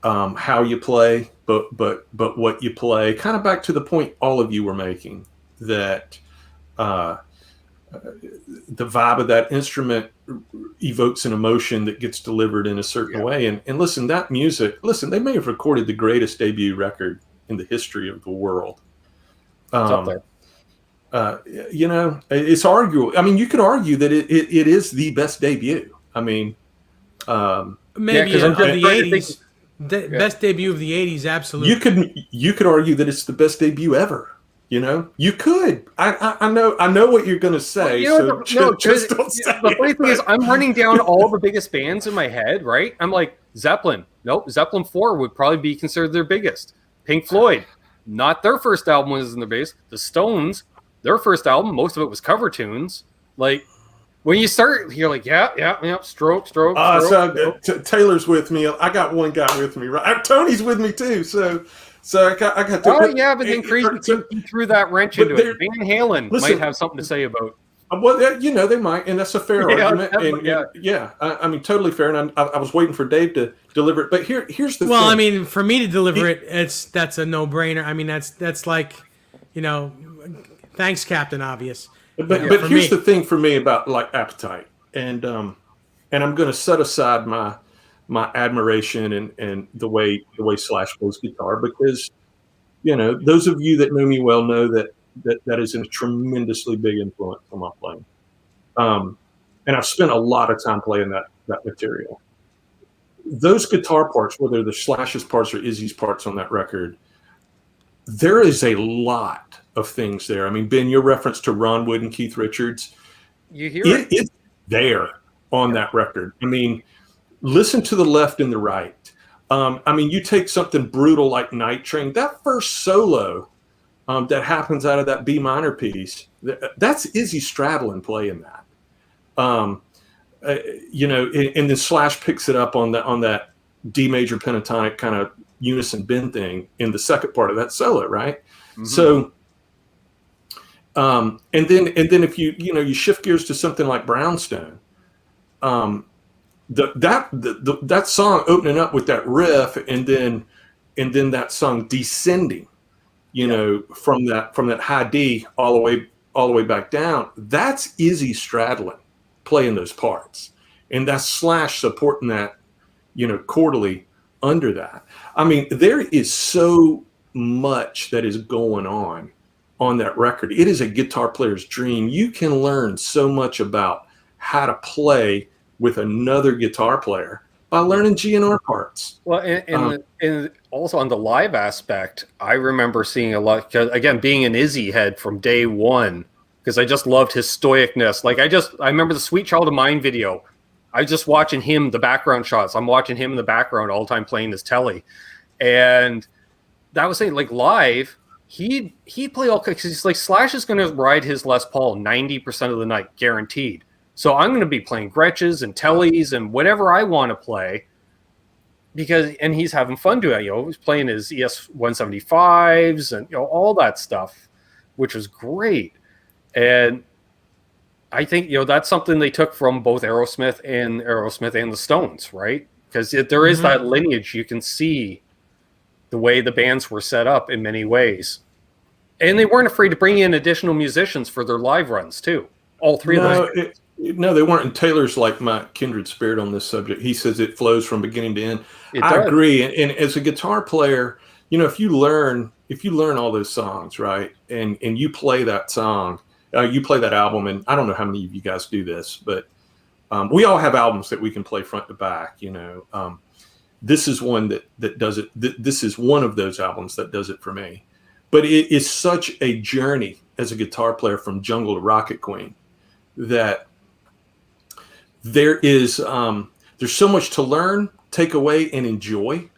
[SPEAKER 3] how you play, but what you play. Kind of back to the point all of you were making, that the vibe of that instrument evokes an emotion that gets delivered in a certain way. And listen, that music, they may have recorded the greatest debut record in the history of the world.
[SPEAKER 4] It's up there.
[SPEAKER 3] It's arguable. I mean, you could argue that it is the best debut. I mean,
[SPEAKER 2] maybe of the '80s, best debut of the '80s. Absolutely.
[SPEAKER 3] You could argue that it's the best debut ever. You could. I know what you're going to say. Just don't say
[SPEAKER 4] the funny thing is, I'm running down all the biggest bands in my head, right? I'm like, Zeppelin. Nope, Zeppelin 4 would probably be considered their biggest. Pink Floyd, not their first album was in their base. The Stones, their first album, most of it was cover tunes. Like, when you start, you're like, yeah, stroke.
[SPEAKER 3] Taylor's with me. I got one guy with me, right? Tony's with me too, so I got to.
[SPEAKER 4] Oh, yeah, but then Crazy threw that wrench into it. Van Halen might have something to say about.
[SPEAKER 3] Well, they might, and that's a fair argument. I mean, totally fair. And I was waiting for Dave to deliver it, but here's the thing.
[SPEAKER 2] Well, I mean, for me to deliver that's a no-brainer. I mean, that's like, thanks, Captain Obvious.
[SPEAKER 3] But here's the thing for me about, like, Appetite, and I'm going to set aside my admiration and the way Slash plays guitar, because those of you that know me well know that is a tremendously big influence on my playing, and I've spent a lot of time playing that material. Those guitar parts, whether they're Slash's parts or Izzy's parts on that record, there is a lot of things there. I mean, Ben, your reference to Ron Wood and Keith Richards,
[SPEAKER 4] You hear it.
[SPEAKER 3] it's there on that record. I mean, listen to the left and the right. I mean, you take something brutal like Night Train, that first solo that happens out of that B minor piece, that's Izzy Stradlin playing that. And then Slash picks it up on that D major pentatonic kind of unison bend thing in the second part of that solo, right? Mm-hmm. So, and then if you shift gears to something like Brownstone, that song opening up with that riff, and then that song descending, from that high D all the way back down. That's Izzy Stradlin playing those parts, and that's Slash supporting that, chordally under that. I mean, there is so much that is going on that record. It is a guitar player's dream. You can learn so much about how to play with another guitar player by learning G&R parts.
[SPEAKER 4] Well, and also on the live aspect, I remember seeing a lot, because again, being an Izzy head from day one, because I just loved his stoicness. Like I remember the Sweet Child of Mine video. I was just watching him, the background shots. I'm watching him in the background all the time playing his telly. And that was saying, like, live, he'd play all, because he's like, Slash is going to ride his Les Paul 90% of the night, guaranteed. So I'm going to be playing Gretches and Tellys and whatever I want to play, and he's having fun doing it. He's playing his ES 175s and all that stuff, which was great. And I think that's something they took from both Aerosmith and the Stones, right? Because there is that lineage. You can see the way the bands were set up in many ways, and they weren't afraid to bring in additional musicians for their live runs too. All three of those.
[SPEAKER 3] No, they weren't. And Taylor's like my kindred spirit on this subject. He says it flows from beginning to end. I agree. And as a guitar player, if you learn all those songs, right, and you play that song, you play that album, and I don't know how many of you guys do this, but we all have albums that we can play front to back. This is one that does it. This is one of those albums that does it for me. But it is such a journey as a guitar player from Jungle to Rocket Queen that there's so much to learn, take away, and enjoy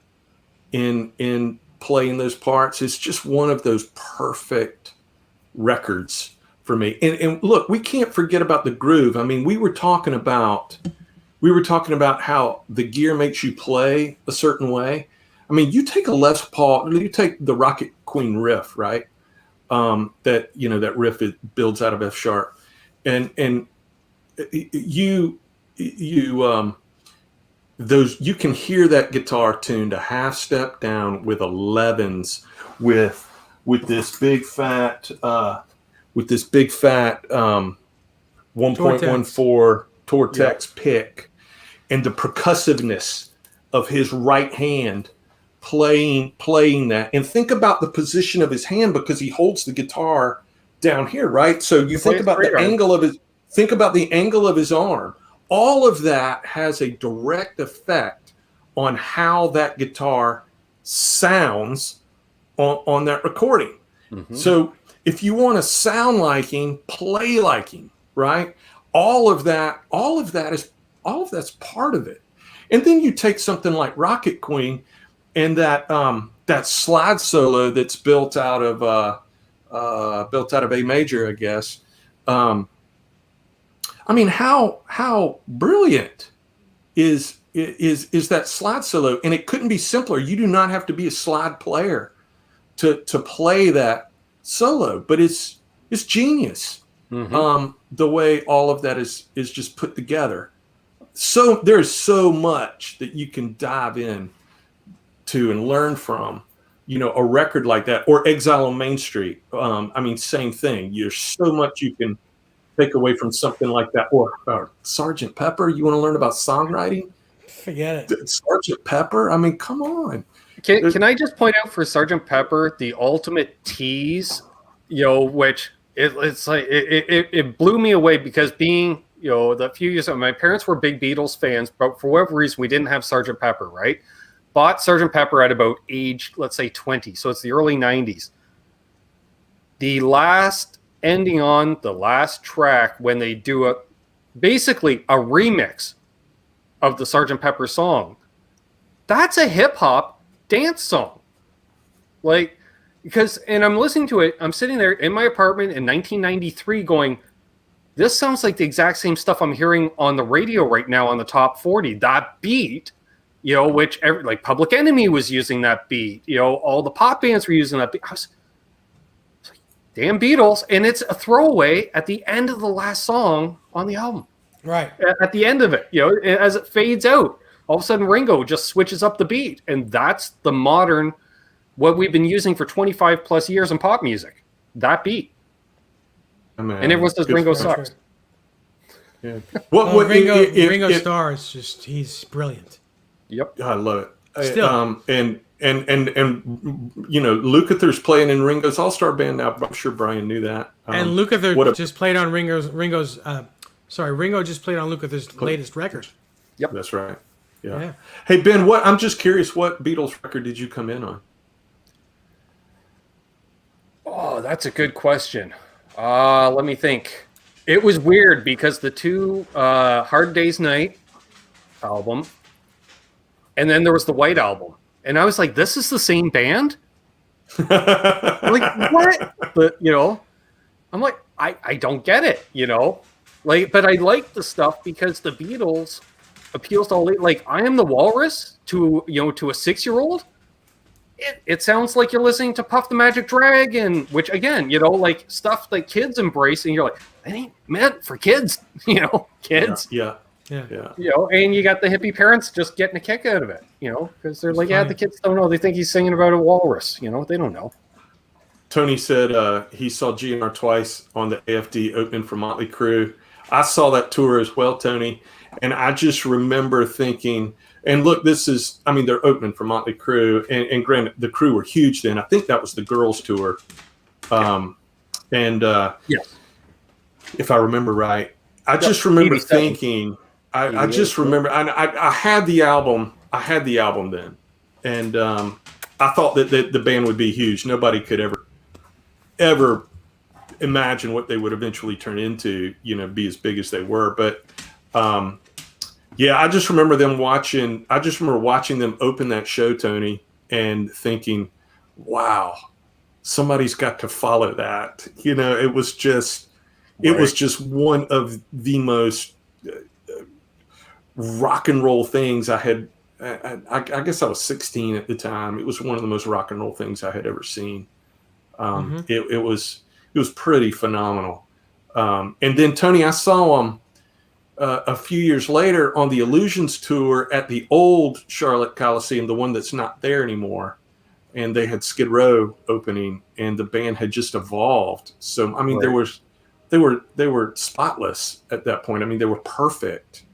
[SPEAKER 3] in playing those parts. It's just one of those perfect records for me. And look, we can't forget about the groove. I mean, we were talking about how the gear makes you play a certain way. I mean, you take a Les Paul, you take the Rocket Queen riff, right? That riff, it builds out of F sharp, and you can hear that guitar tuned a half step down with 11s with this big fat 1.14 Tortex pick, and the percussiveness of his right hand playing that. And think about the position of his hand, because he holds the guitar down here, right? So you think about the angle of his arm. All of that has a direct effect on how that guitar sounds on that recording. Mm-hmm. So if you want to sound like him, play like him, right? All of that's part of it. And then you take something like Rocket Queen and that slide solo that's built out of A major, I guess. I mean, how brilliant is that slide solo? And it couldn't be simpler. You do not have to be a slide player to play that solo, but it's genius. Mm-hmm. The way all of that is just put together. So there's so much that you can dive in to and learn from, a record like that, or Exile on Main Street. I mean, same thing. There's so much you can take away from something like that. Or Sgt. Pepper. You want to learn about songwriting?
[SPEAKER 2] Forget it.
[SPEAKER 3] Sgt. Pepper. I mean, come on.
[SPEAKER 4] Can I just point out for Sgt. Pepper the ultimate tease, which it's like it blew me away, because being the few years ago, my parents were big Beatles fans, but for whatever reason we didn't have Sgt. Pepper, right? Bought Sgt. Pepper at about age, let's say 20, so it's the early 90s. the last ending on the last track when they do basically a remix of the Sgt. Pepper song. That's a hip hop dance song. Like, and I'm listening to it, I'm sitting there in my apartment in 1993 going, this sounds like the exact same stuff I'm hearing on the radio right now on the top 40. That beat, which like Public Enemy was using that beat, all the pop bands were using that beat. I was like, damn Beatles. And it's a throwaway at the end of the last song on the album.
[SPEAKER 2] Right.
[SPEAKER 4] At the end of it, as it fades out, all of a sudden Ringo just switches up the beat. And that's the modern, what we've been using for 25 plus years in pop music. That beat. And everyone says Ringo sucks.
[SPEAKER 3] Yeah.
[SPEAKER 2] Ringo Starr is just, he's brilliant.
[SPEAKER 4] Yep.
[SPEAKER 3] I love it.
[SPEAKER 2] Still.
[SPEAKER 3] And Lukather's playing in Ringo's All-Star Band now. I'm sure Brian knew that.
[SPEAKER 2] And Lukather just played on Ringo just played on Lukather's latest record.
[SPEAKER 3] Yep. That's right.
[SPEAKER 2] Yeah.
[SPEAKER 3] Hey, Ben, I'm just curious, what Beatles record did you come in on?
[SPEAKER 4] Oh, that's a good question. Let me think. It was weird because the two Hard Day's Night album, and then there was the White Album. And I was like, this is the same band? Like, what? But, I'm like, I don't get it, Like, but I like the stuff because the Beatles appeals to all, like, I Am the Walrus to a 6-year-old. It sounds like you're listening to Puff the Magic Dragon, which again, like stuff that kids embrace, and you're like, that ain't meant for kids, kids.
[SPEAKER 3] Yeah.
[SPEAKER 4] And you got the hippie parents just getting a kick out of it, because they're like, the kids don't know. They think he's singing about a walrus, they don't know.
[SPEAKER 3] Tony said he saw GNR twice on the AFD opening for Motley Crue. I saw that tour as well, Tony, and I just remember thinking, and look, they're opening for Motley Crue, and granted, the Crue were huge then. I think that was the girls' tour. If I remember right. I just remember thinking, I just remember, I had the album then, and I thought that the band would be huge. Nobody could ever imagine what they would eventually turn into, be as big as they were. But I just remember watching them open that show, Tony, and thinking, wow, somebody's got to follow that. It was just one of the most rock and roll things I had. I guess I was 16 at the time. It was one of the most rock and roll things I had ever seen. It was pretty phenomenal. And then, Tony, I saw them a few years later on the Illusions tour at the old Charlotte Coliseum, the one that's not there anymore. And they had Skid Row opening, and the band had just evolved. So, I mean, they were spotless at that point. I mean, they were perfect.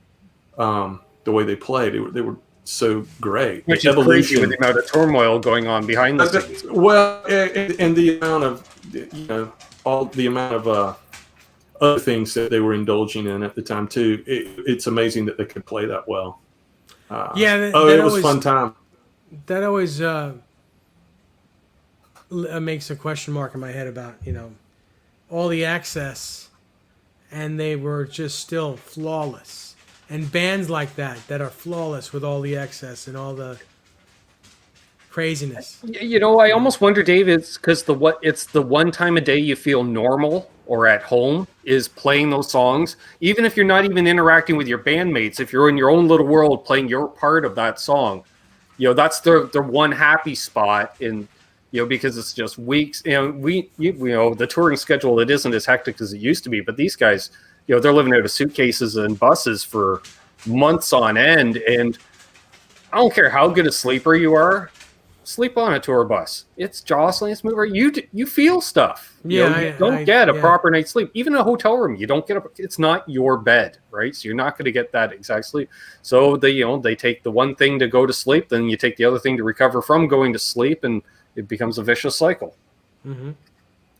[SPEAKER 3] The way they played, they were so great.
[SPEAKER 4] Which is crazy with the amount of turmoil going on behind the scenes.
[SPEAKER 3] Well, and the amount of, all the amount of other things that they were indulging in at the time too. It's amazing that they could play that well. It was a fun time.
[SPEAKER 2] That always makes a question mark in my head about all the access, and they were just still flawless. And bands like that are flawless with all the excess and all the craziness.
[SPEAKER 4] I almost wonder, Dave, it's because it's the one time a day you feel normal or at home is playing those songs, even if you're not even interacting with your bandmates. If you're in your own little world playing your part of that song, that's their one happy spot in. Because it's just weeks. The touring schedule, it isn't as hectic as it used to be. But these guys, they're living out of suitcases and buses for months on end. And I don't care how good a sleeper you are, sleep on a tour bus. It's jostling, it's moving. You feel stuff. You don't get a proper night's sleep. Even in a hotel room, you don't get it's not your bed, right? So you're not going to get that exact sleep. So they take the one thing to go to sleep, then you take the other thing to recover from going to sleep, and it becomes a vicious cycle.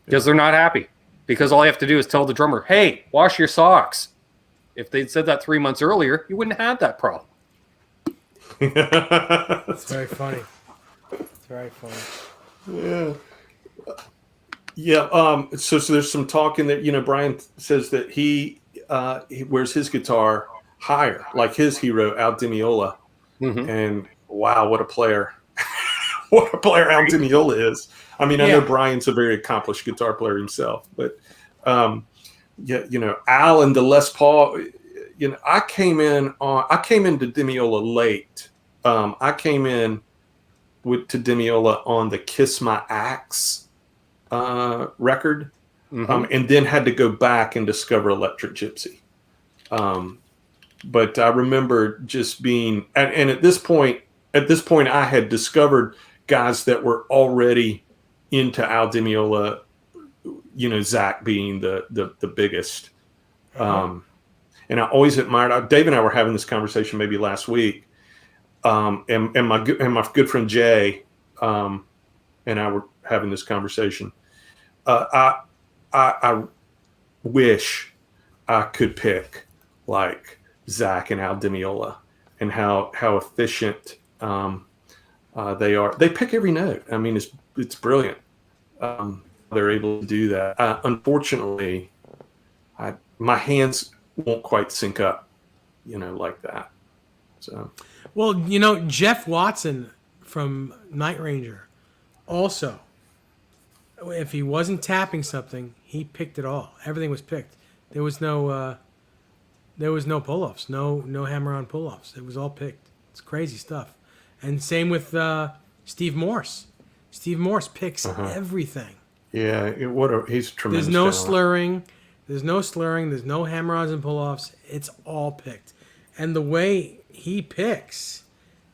[SPEAKER 4] Because they're not happy. Because all you have to do is tell the drummer, hey, wash your socks. If they'd said that 3 months earlier, you wouldn't have that problem.
[SPEAKER 2] It's very funny. It's very funny.
[SPEAKER 3] Yeah. Yeah. So there's some talk in that. Brian says that he wears his guitar higher, like his hero Al Di Meola.
[SPEAKER 4] Mhm.
[SPEAKER 3] And wow, what a player! What a player Al Di Meola is. I mean, I know
[SPEAKER 2] Yeah.
[SPEAKER 3] Brian's a very accomplished guitar player himself, but yeah, Al and the Les Paul. I came into Di Meola late. I came in to Di Meola on the Kiss My Axe record,
[SPEAKER 4] Mhm.
[SPEAKER 3] and then had to go back and discover Electric Gypsy. But I remember just being, and at this point, I had discovered guys that were already into Al Di Meola. Zach being the biggest. And I always admired. Dave and I were having this conversation maybe last week, and my good friend Jay, and I were having this conversation. I wish I could pick like Zach and Al Di Meola, and how efficient they are. They pick every note. I mean, it's brilliant. They're able to do that. Unfortunately, my hands won't quite sync up, like that. So
[SPEAKER 2] Well, Jeff Watson from Night Ranger also, if he wasn't tapping something, he picked it all. Everything was picked. There was no pull-offs, no hammer-on pull-offs. It was all picked. It's crazy stuff. And same with Steve Morse. Steve Morse picks everything.
[SPEAKER 3] yeah, he's a tremendous.
[SPEAKER 2] There's no
[SPEAKER 3] talent.
[SPEAKER 2] slurring. There's no slurring. There's no hammer-ons and pull-offs. It's all picked. And the way he picks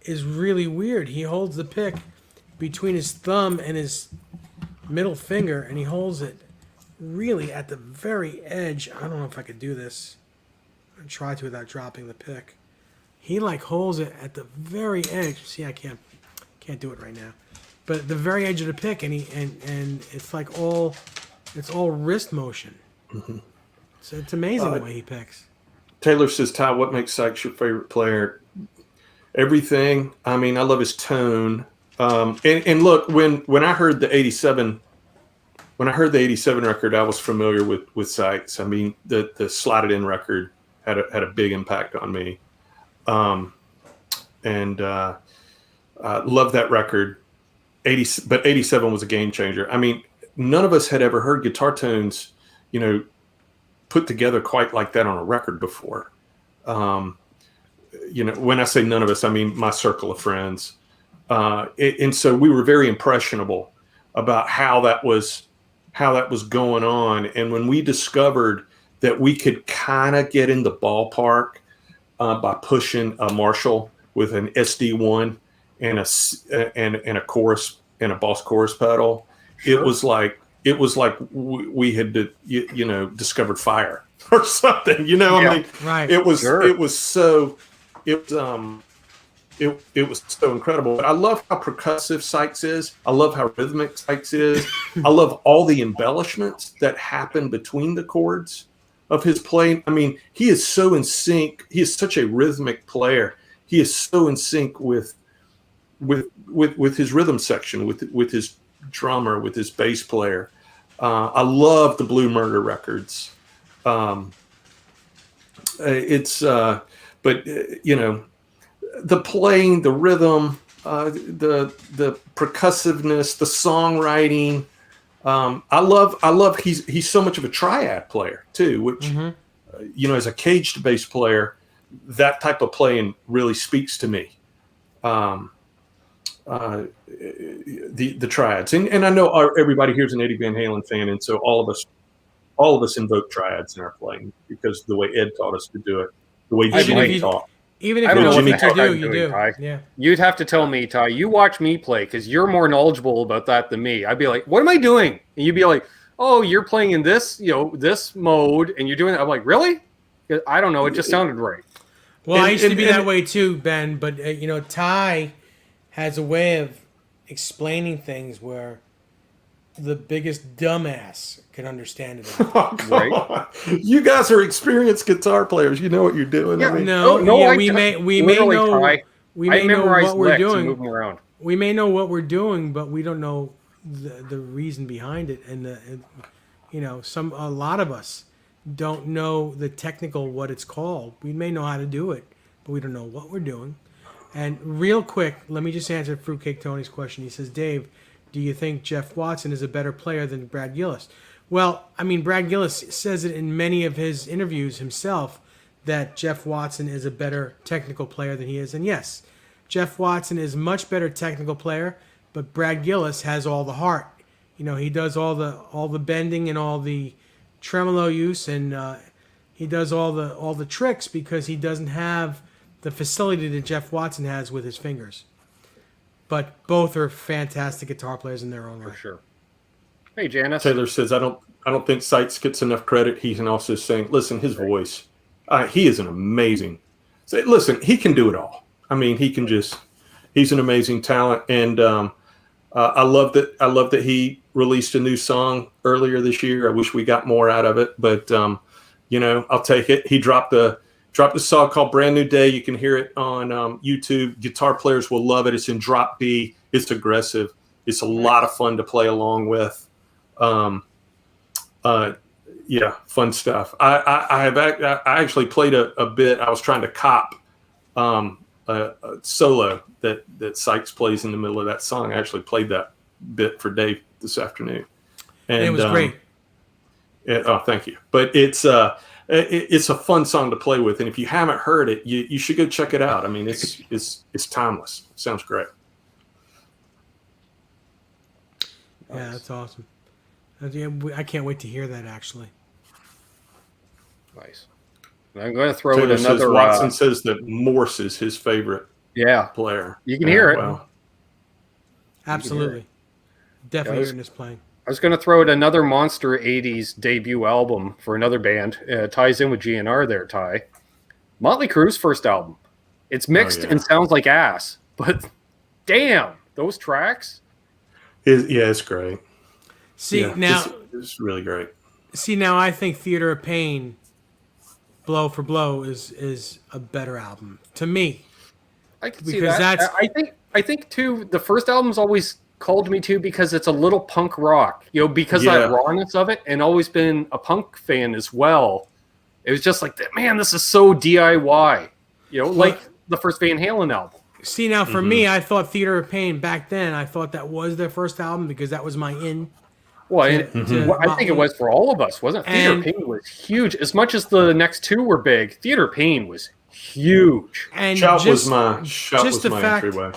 [SPEAKER 2] is really weird. He holds the pick between his thumb and his middle finger, and he holds it really at the very edge. I don't know if I could do this. I try to without dropping the pick. He holds it at the very edge. See, I can't do it right now. But at the very edge of the pick, and it's all wrist motion. So it's amazing the way he picks.
[SPEAKER 3] Taylor says, Ty, what makes Sykes your favorite player? Everything. I mean, I love his tone. And look, when I heard the '87, record, I was familiar with Sykes. I mean, the Slide It In record had a big impact on me. And love that record. But '87 was a game changer. I mean, none of us had ever heard guitar tones, put together quite like that on a record before. When I say none of us, I mean my circle of friends. And so we were very impressionable about how that was going on. And when we discovered that we could kind of get in the ballpark by pushing a Marshall with an SD1 and a chorus and a Boss chorus pedal, sure. It was like we had discovered fire or something. I mean,
[SPEAKER 2] right.
[SPEAKER 3] It was
[SPEAKER 4] sure.
[SPEAKER 3] it was so incredible. But I love how percussive Sykes is. I love how rhythmic Sykes is. I love all the embellishments that happen between the chords of his playing. I mean, he is so in sync. He is such a rhythmic player. He is so in sync with his rhythm section, with his drummer, with his bass player. I love the Blue Murder records. The playing, the rhythm, the percussiveness, the songwriting. I love he's so much of a triad player too, which as a caged bass player, that type of playing really speaks to me. The triads, and I know everybody here's an Eddie Van Halen fan, and so all of us invoke triads in our playing because the way Ed taught us to do it, the way Jimmy taught.
[SPEAKER 2] Even if
[SPEAKER 4] I
[SPEAKER 2] you
[SPEAKER 4] don't know
[SPEAKER 2] don't
[SPEAKER 4] what the
[SPEAKER 2] think
[SPEAKER 4] heck
[SPEAKER 2] you
[SPEAKER 4] I'm
[SPEAKER 2] do, you
[SPEAKER 4] doing,
[SPEAKER 2] do.
[SPEAKER 4] Ty.
[SPEAKER 2] Yeah.
[SPEAKER 4] You'd have to tell me, Ty. You watch me play because you're more knowledgeable about that than me. I'd be like, "What am I doing?" And you'd be like, "Oh, you're playing in this, this mode, and you're doing that." I'm like, "Really?" I don't know. It just sounded right.
[SPEAKER 2] Well, I used to be that way too, Ben. But Ty has a way of explaining things where the biggest dumbass can understand it.
[SPEAKER 4] Right?
[SPEAKER 3] You guys are experienced guitar players. You know what you're doing.
[SPEAKER 4] Yeah,
[SPEAKER 3] I mean,
[SPEAKER 2] we may know
[SPEAKER 4] I
[SPEAKER 2] what we're
[SPEAKER 4] licks and
[SPEAKER 2] doing.
[SPEAKER 4] move them around.
[SPEAKER 2] We may know what we're doing, but we don't know the reason behind it, and a lot of us don't know the technical what it's called. We may know how to do it, but we don't know what we're doing. And real quick, let me just answer Fruitcake Tony's question. He says, Dave, do you think Jeff Watson is a better player than Brad Gillis? Well, I mean, Brad Gillis says it in many of his interviews himself that Jeff Watson is a better technical player than he is. And yes, Jeff Watson is a much better technical player, but Brad Gillis has all the heart. He does all the bending and all the tremolo use, and he does all the tricks because he doesn't have the facility that Jeff Watson has with his fingers. But both are fantastic guitar players in their own right.
[SPEAKER 4] For sure. Hey, Janice.
[SPEAKER 3] Taylor says, I don't think Seitz gets enough credit. He's also saying, listen, his voice, he is an amazing. Listen, he can do it all. I mean, he's an amazing talent, and I love that he released a new song earlier this year. I wish we got more out of it, but I'll take it. He dropped a song called Brand New Day. You can hear it on YouTube. Guitar players will love it. It's in drop B. It's aggressive. It's a lot of fun to play along with. Yeah, fun stuff. I actually played a bit. I was trying to cop a solo that Sykes plays in the middle of that song. I actually played that bit for Dave this afternoon, and
[SPEAKER 2] it was great.
[SPEAKER 3] Thank you. But it's a fun song to play with, and if you haven't heard it, you should go check it out. I mean, it's timeless. It sounds great.
[SPEAKER 2] Yeah, that's awesome. I can't wait to hear that, actually.
[SPEAKER 4] Nice. I'm going to throw
[SPEAKER 3] Taylor
[SPEAKER 4] in another.
[SPEAKER 3] Says, Watson says that Morse is his favorite player.
[SPEAKER 4] You can hear it.
[SPEAKER 3] Wow.
[SPEAKER 2] Absolutely. Definitely hearing this playing.
[SPEAKER 4] I was going to throw in another monster 80s debut album for another band. Ties in with GNR there, Ty. Motley Crue's first album. It's mixed and sounds like ass, but damn, those tracks.
[SPEAKER 3] It's great.
[SPEAKER 2] Now
[SPEAKER 3] it's really great. See,
[SPEAKER 2] now I think Theater of Pain, Blow for Blow, is a better album to me.
[SPEAKER 4] I can see that. I think too. The first album's always called me to because it's a little punk rock, because of that rawness of it, and always been a punk fan as well. It was just like, man, this is so DIY, like the first Van Halen album.
[SPEAKER 2] See, now for me, I thought Theater of Pain back then. I thought that was their first album because that was my in.
[SPEAKER 4] Well, I think it was for all of us, wasn't it? Theater of Pain was huge. As much as the next two were big, Theater of Pain was huge.
[SPEAKER 2] And
[SPEAKER 3] Shout was my entryway.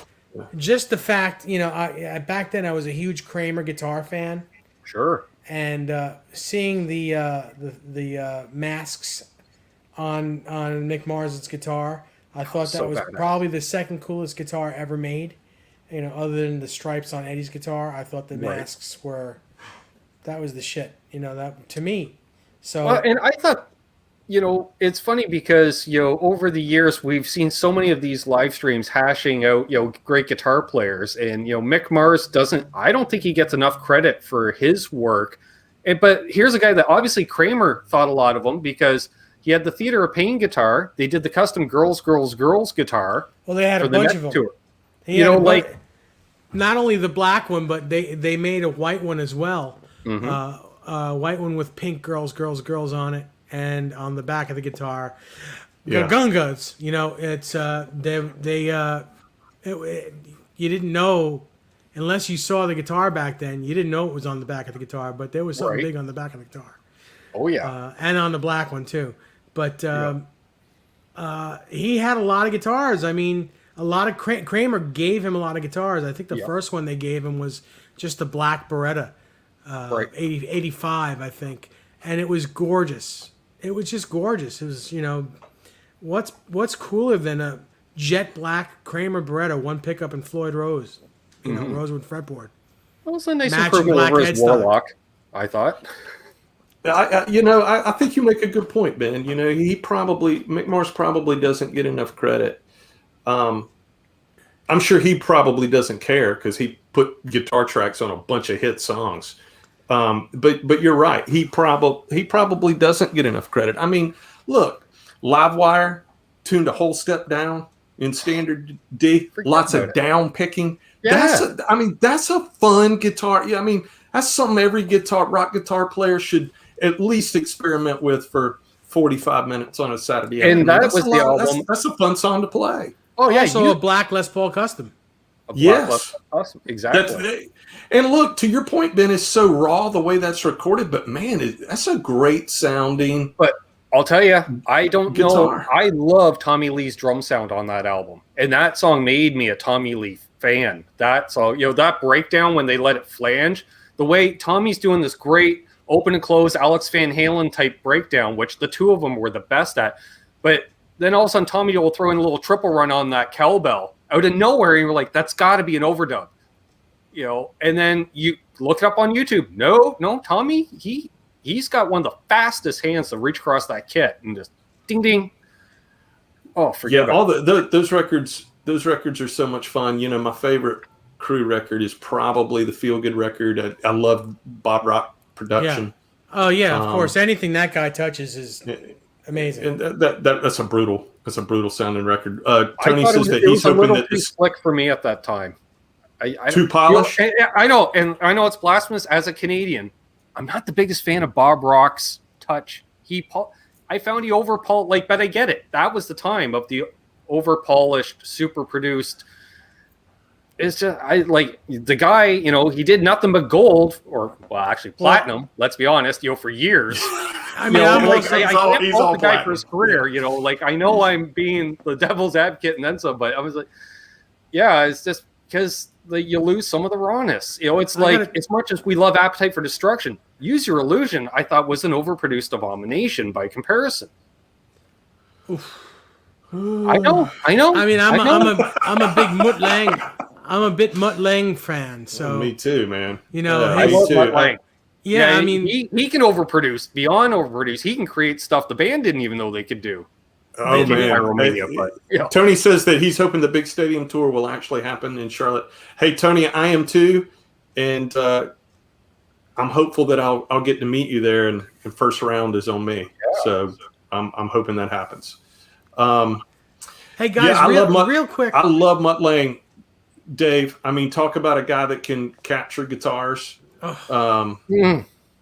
[SPEAKER 2] Just the fact, back then I was a huge Kramer guitar fan.
[SPEAKER 4] Sure.
[SPEAKER 2] And seeing the masks on Mick Mars's guitar, I thought that was probably the second coolest guitar ever made. Other than the stripes on Eddie's guitar, I thought the masks were. That was the shit, that to me. So
[SPEAKER 4] and I thought, it's funny because over the years we've seen so many of these live streams hashing out great guitar players, and Mick Mars I don't think he gets enough credit for his work. But here's a guy that obviously Kramer thought a lot of him because he had the Theater of Pain guitar. They did the custom Girls guitar.
[SPEAKER 2] Well, they had a bunch of them.
[SPEAKER 4] Tour.
[SPEAKER 2] Not only the black one, but they made a white one as well. Mm-hmm. White one with pink girls on it, and on the back of the guitar, Gungas. It's you didn't know unless you saw the guitar back then. You didn't know it was on the back of the guitar, but there was something big on the back of the guitar.
[SPEAKER 4] Oh yeah,
[SPEAKER 2] and on the black one too. But he had a lot of guitars. I mean, a lot of Kramer gave him a lot of guitars. I think the first one they gave him was just the black Beretta. 85, I think, and it was gorgeous. It was just gorgeous. It was, what's cooler than a jet black Kramer Beretta, one pickup and Floyd Rose, Rosewood fretboard.
[SPEAKER 4] That was a nice improvement over his Warlock, I thought.
[SPEAKER 3] I think you make a good point, Ben. Mick Mars probably doesn't get enough credit. I'm sure he probably doesn't care because he put guitar tracks on a bunch of hit songs. But you're right. He probably doesn't get enough credit. I mean, look, Livewire tuned a whole step down in standard D. Lots of down picking.
[SPEAKER 4] Yeah.
[SPEAKER 3] That's a fun guitar. Yeah, I mean, that's something every rock guitar player should at least experiment with for 45 minutes on a Saturday
[SPEAKER 4] And
[SPEAKER 3] afternoon.
[SPEAKER 4] that was the album.
[SPEAKER 3] That's a fun song to play.
[SPEAKER 4] Oh yeah,
[SPEAKER 2] Also, a black Les Paul custom.
[SPEAKER 4] a Black
[SPEAKER 3] Yes.
[SPEAKER 4] Awesome. Exactly.
[SPEAKER 3] And look, to your point, Ben, it's so raw the way that's recorded, but man, that's a great sounding.
[SPEAKER 4] But I'll tell you, I don't
[SPEAKER 3] Guitar.
[SPEAKER 4] know. I love Tommy Lee's drum sound on that album, and that song made me a Tommy Lee fan. That song, that breakdown when they let it flange, the way Tommy's doing this great open and close Alex Van Halen type breakdown, which the two of them were the best at. But then all of a sudden, Tommy will throw in a little triple run on that cowbell out of nowhere, and you're like, that's got to be an overdub, And then you look it up on YouTube. No, Tommy, he's got one of the fastest hands to reach across that kit and just ding ding. Oh, forget
[SPEAKER 3] all those records. Those records are so much fun. My favorite Crew record is probably the Feel Good record. I love Bob Rock production.
[SPEAKER 2] Yeah. Oh yeah, of course. Anything that guy touches is amazing.
[SPEAKER 3] And that's a brutal sounding record.
[SPEAKER 4] I
[SPEAKER 3] Tony
[SPEAKER 4] thought
[SPEAKER 3] says that
[SPEAKER 4] it
[SPEAKER 3] he's
[SPEAKER 4] was a
[SPEAKER 3] hoping
[SPEAKER 4] little
[SPEAKER 3] that
[SPEAKER 4] too
[SPEAKER 3] this
[SPEAKER 4] slick for me at that time. I
[SPEAKER 3] too polished.
[SPEAKER 4] I know it's blasphemous as a Canadian. I'm not the biggest fan of Bob Rock's touch. I found he overpolished. But I get it. That was the time of the overpolished, super produced. It's just the guy. He did nothing but gold, or actually platinum. Let's be honest. For years.
[SPEAKER 2] I mean,
[SPEAKER 4] I can't
[SPEAKER 3] he's
[SPEAKER 4] fault
[SPEAKER 3] all
[SPEAKER 4] the guy
[SPEAKER 3] platinum.
[SPEAKER 4] for his career. I know I'm being the devil's advocate and then some, but I was like, yeah, it's just because you lose some of the rawness. It's as much as we love Appetite for Destruction, Use Your Illusion, I thought was an overproduced abomination by comparison.
[SPEAKER 2] Oof.
[SPEAKER 4] I know.
[SPEAKER 2] I mean, I'm a big Mutt Lang. I'm a bit Mutt Lang fan. So
[SPEAKER 3] me too, man.
[SPEAKER 4] I love Mutt Lang.
[SPEAKER 2] Yeah, I mean,
[SPEAKER 4] he can overproduce, beyond overproduce. He can create stuff the band didn't even know they could do.
[SPEAKER 3] Oh man,
[SPEAKER 4] Pyromania, but,
[SPEAKER 3] Tony says that he's hoping the big stadium tour will actually happen in Charlotte. Hey, Tony, I am too, and I'm hopeful that I'll get to meet you there, and first round is on me. Yeah. So I'm hoping that happens.
[SPEAKER 2] Hey guys, real quick,
[SPEAKER 3] I love Mutt Lang, Dave. I mean, talk about a guy that can capture guitars.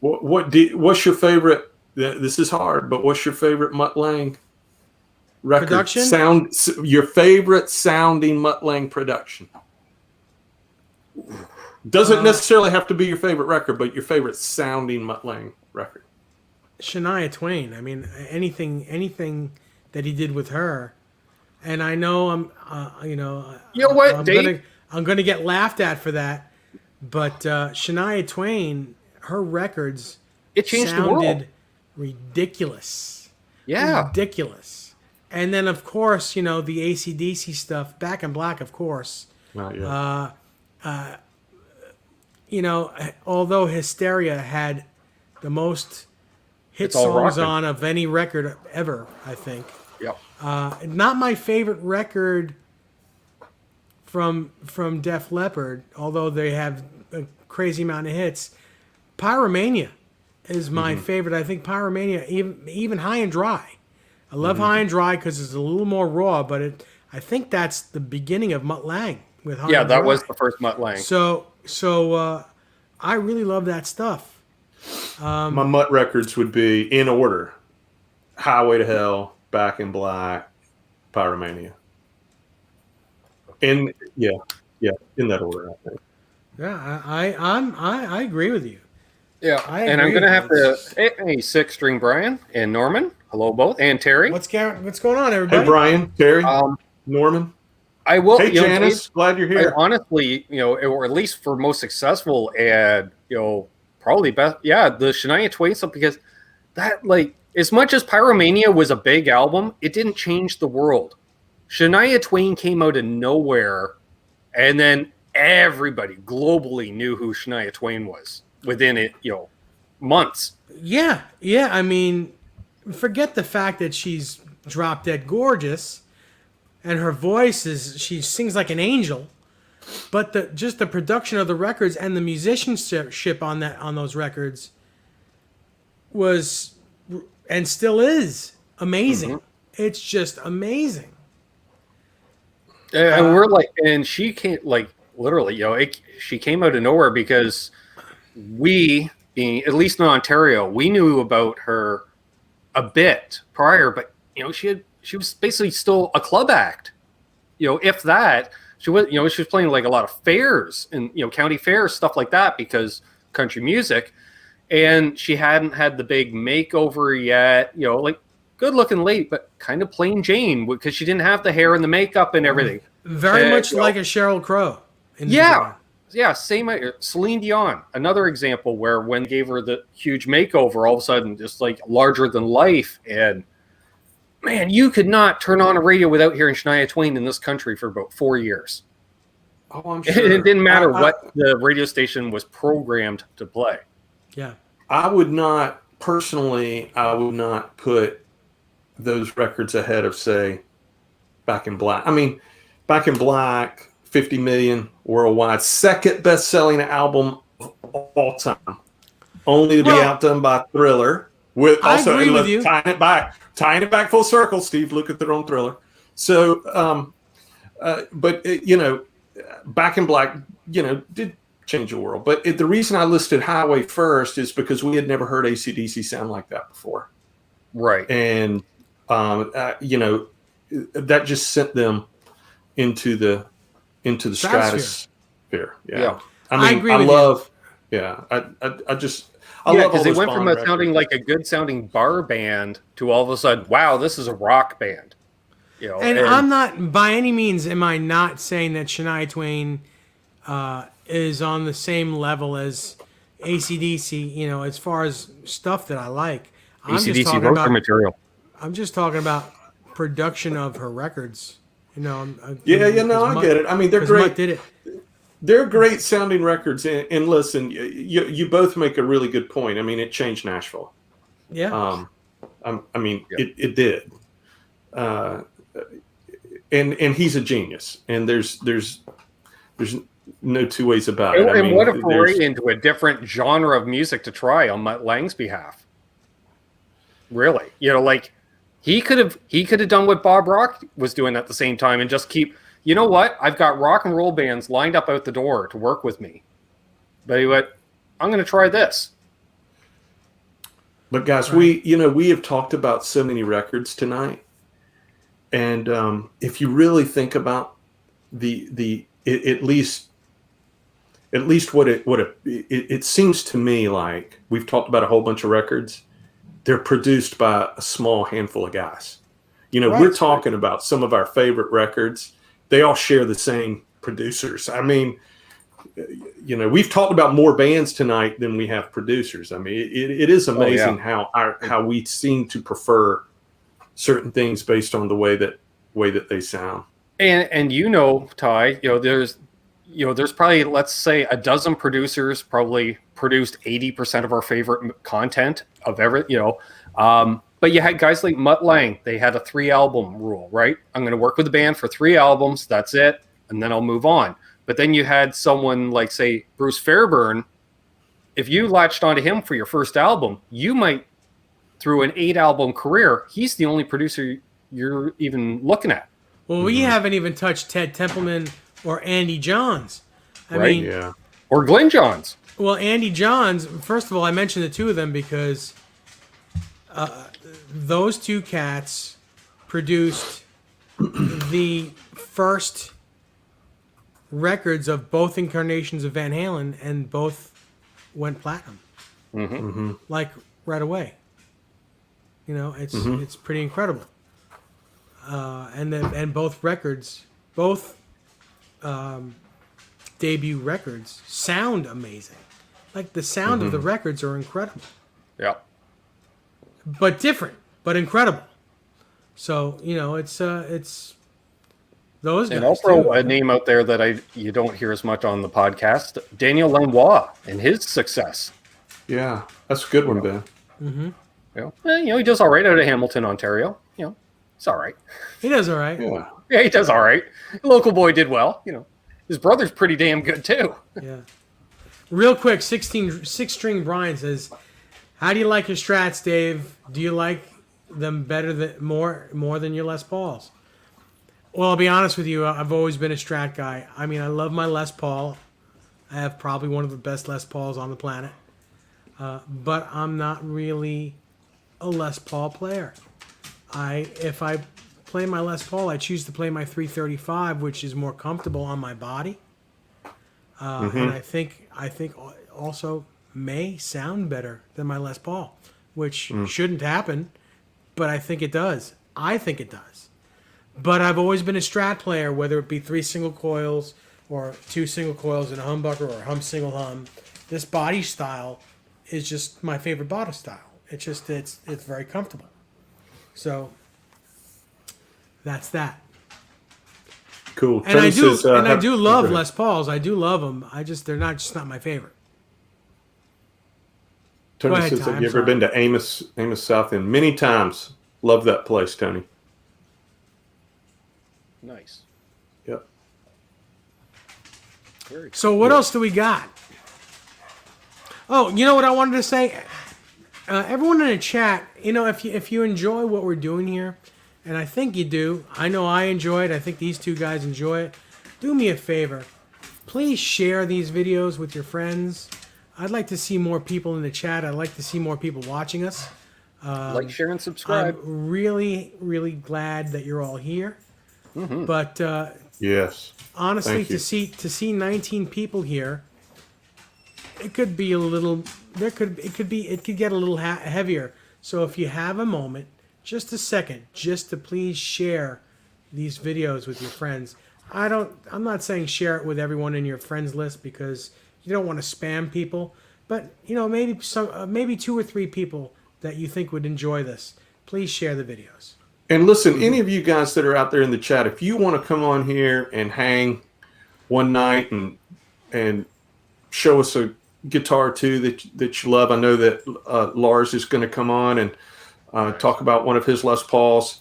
[SPEAKER 3] What's your favorite? This is hard, but what's your favorite Mutt Lang record?
[SPEAKER 2] Production?
[SPEAKER 3] Your favorite sounding Mutt Lang production. Doesn't necessarily have to be your favorite record, but your favorite sounding Mutt Lang record.
[SPEAKER 2] Shania Twain. I mean, anything that he did with her, and I know I'm gonna get laughed at for that, but Shania Twain, her records,
[SPEAKER 4] it changed the world.
[SPEAKER 2] Ridiculous.
[SPEAKER 4] Yeah,
[SPEAKER 2] ridiculous. And then of course, the AC/DC stuff, Back in Black, of course. Although Hysteria had the most hit songs on of any record ever, I think.
[SPEAKER 4] Yep.
[SPEAKER 2] Not my favorite record from Def Leppard, although they have a crazy amount of hits. Pyromania is my favorite. I think Pyromania, even High and Dry. I love High and Dry because it's a little more raw, but I think that's the beginning of Mutt Lang with High and Dry.
[SPEAKER 4] Yeah, that was the first Mutt Lang.
[SPEAKER 2] So I really love that stuff.
[SPEAKER 3] My Mutt records would be in order: Highway to Hell, Back in Black, Pyromania. In that order, I think.
[SPEAKER 2] Yeah, I agree with you.
[SPEAKER 4] Yeah, and I'm gonna have to. Hey, Six String Brian and Norman, hello both, and Terry.
[SPEAKER 2] What's going on, everybody?
[SPEAKER 3] Hey, Brian, Terry, Norman.
[SPEAKER 4] I will.
[SPEAKER 3] Hey, Janice, glad you're here.
[SPEAKER 4] Honestly, or at least for most successful and probably best. Yeah, the Shania Twain stuff, because that, as much as Pyromania was a big album, it didn't change the world. Shania Twain came out of nowhere, and then everybody globally knew who Shania Twain was within it, months.
[SPEAKER 2] Yeah. I mean, forget the fact that she's drop dead gorgeous, and her voice she sings like an angel. But the production of the records and the musicianship on those records was and still is amazing. Mm-hmm. It's just amazing.
[SPEAKER 4] And we're and she can't literally, she came out of nowhere because we, being at least in Ontario, we knew about her a bit prior, but she was basically still a club act. If that, she was playing like a lot of fairs and county fairs, stuff like that, because country music, and she hadn't had the big makeover yet. Like good looking lady, but kind of plain Jane because she didn't have the hair and the makeup and everything.
[SPEAKER 2] Very much like a Sheryl Crow.
[SPEAKER 4] Yeah, same. Celine Dion, another example where when they gave her the huge makeover, all of a sudden just like larger than life. And man, you could not turn on a radio without hearing Shania Twain in this country for about 4 years.
[SPEAKER 3] Oh, I'm sure.
[SPEAKER 4] And it didn't matter what the radio station was programmed to play.
[SPEAKER 2] Yeah.
[SPEAKER 3] I would not put those records ahead of, say, Back in Black. I mean, Back in Black, 50 million worldwide, second best-selling album of all time, only to be outdone by Thriller. With also,
[SPEAKER 2] I agree with you.
[SPEAKER 3] Tying it back full circle. Steve, look at their own Thriller. So, Back in Black, did change the world. But the reason I listed Highway first is because we had never heard AC/DC sound like that before.
[SPEAKER 4] Right.
[SPEAKER 3] And, that just sent them into the stratosphere. Yeah.
[SPEAKER 2] I agree with
[SPEAKER 3] you.
[SPEAKER 4] Yeah,
[SPEAKER 3] I love
[SPEAKER 4] because they
[SPEAKER 3] all those
[SPEAKER 4] went from
[SPEAKER 3] Bond
[SPEAKER 4] sounding like a good sounding bar band to all of a sudden, wow, this is a rock band.
[SPEAKER 2] And I'm not, by any means, am I not saying that Shania Twain is on the same level as AC/DC, as far as stuff that I like.
[SPEAKER 4] AC/DC wrote their material.
[SPEAKER 2] I'm just talking about production of her records.
[SPEAKER 3] I get it. I mean, they're great.
[SPEAKER 2] Mutt did it.
[SPEAKER 3] They're great sounding records. And listen, you both make a really good point. I mean, it changed Nashville.
[SPEAKER 2] Yeah.
[SPEAKER 3] It did. And he's a genius. And there's no two ways about it.
[SPEAKER 4] And what a foray into a different genre of music to try on Mutt Lange's behalf. Really, like he could have done what Bob Rock was doing at the same time and just keep. You know what? I've got rock and roll bands lined up out the door to work with me. But he went, I'm going to try this.
[SPEAKER 3] But guys, we have talked about so many records tonight, and if you really think about at least what it seems to me like we've talked about a whole bunch of records. They're produced by a small handful of guys. We're talking about some of our favorite records. They all share the same producers. I mean, we've talked about more bands tonight than we have producers. I mean, it is amazing how we seem to prefer certain things based on the way that they sound.
[SPEAKER 4] And Ty, there's probably, let's say, a dozen producers probably produced 80% of our favorite content of but you had guys like Mutt Lange. They had a 3-album rule, right? I'm going to work with the band for 3 albums. That's it. And then I'll move on. But then you had someone like, say, Bruce Fairbairn. If you latched onto him for your first album, you might, through an 8-album career, he's the only producer you're even looking at.
[SPEAKER 2] Well, we haven't even touched Ted Templeman or Andy Johns.
[SPEAKER 4] Or Glenn Johns.
[SPEAKER 2] Well, Andy Johns, first of all, I mentioned the two of them because those two cats produced the first records of both incarnations of Van Halen, and both went platinum. Like right away. It's pretty incredible. And both records, debut records, sound amazing. Like the sound of the records are incredible.
[SPEAKER 4] Yeah.
[SPEAKER 2] But different, but incredible. So, it's those guys.
[SPEAKER 4] And I'll throw a name out there that you don't hear as much on the podcast, Daniel Lanois and his success.
[SPEAKER 3] Yeah, that's a good one, Ben.
[SPEAKER 4] Mm-hmm. He does all right out of Hamilton, Ontario. It's all right.
[SPEAKER 2] He does all right.
[SPEAKER 4] Yeah, he does all right. The local boy did well. His brother's pretty damn good too.
[SPEAKER 2] Yeah. Real quick, 6-string Brian says, "How do you like your Strats, Dave? Do you like them better than more than your Les Pauls?" Well, I'll be honest with you. I've always been a Strat guy. I mean, I love my Les Paul. I have probably one of the best Les Pauls on the planet. But I'm not really a Les Paul player. If I play my Les Paul, I choose to play my 335, which is more comfortable on my body. And I think also may sound better than my Les Paul, which shouldn't happen, but I think it does. I think it does. But I've always been a Strat player, whether it be 3 single coils or 2 single coils and a humbucker or a single hum. This body style is just my favorite body style. It's very comfortable. So that's that.
[SPEAKER 3] Cool.
[SPEAKER 2] And I do love
[SPEAKER 3] Les.
[SPEAKER 2] Les Pauls. I do love them. They're not my favorite.
[SPEAKER 3] Tony
[SPEAKER 2] Go ahead,
[SPEAKER 3] says,
[SPEAKER 2] Ty,
[SPEAKER 3] have
[SPEAKER 2] I'm
[SPEAKER 3] you ever
[SPEAKER 2] sorry.
[SPEAKER 3] been to Amos South End? Many times. Love that place, Tony.
[SPEAKER 4] Nice.
[SPEAKER 3] Yep.
[SPEAKER 4] Very cool.
[SPEAKER 2] So what else do we got? Oh, you know what I wanted to say? Everyone in the chat, if you enjoy what we're doing here, and I think you do, I know I enjoy it, I think these two guys enjoy it, do me a favor. Please share these videos with your friends. I'd like to see more people in the chat. I'd like to see more people watching us.
[SPEAKER 4] Like, share, and subscribe.
[SPEAKER 2] I'm really, really glad that you're all here. But
[SPEAKER 3] Yes.
[SPEAKER 2] honestly,
[SPEAKER 3] Thank you.
[SPEAKER 2] to see 19 people here, it could be a little. It could get a little heavier. So if you have a moment, just a second, just to please share these videos with your friends. I'm not saying share it with everyone in your friends list because you don't want to spam people. But maybe 2 or 3 people that you think would enjoy this. Please share the videos.
[SPEAKER 3] And listen, any of you guys that are out there in the chat, if you want to come on here and hang one night and show us a guitar or two that you love, I know that Lars is going to come on and talk about one of his Les Pauls,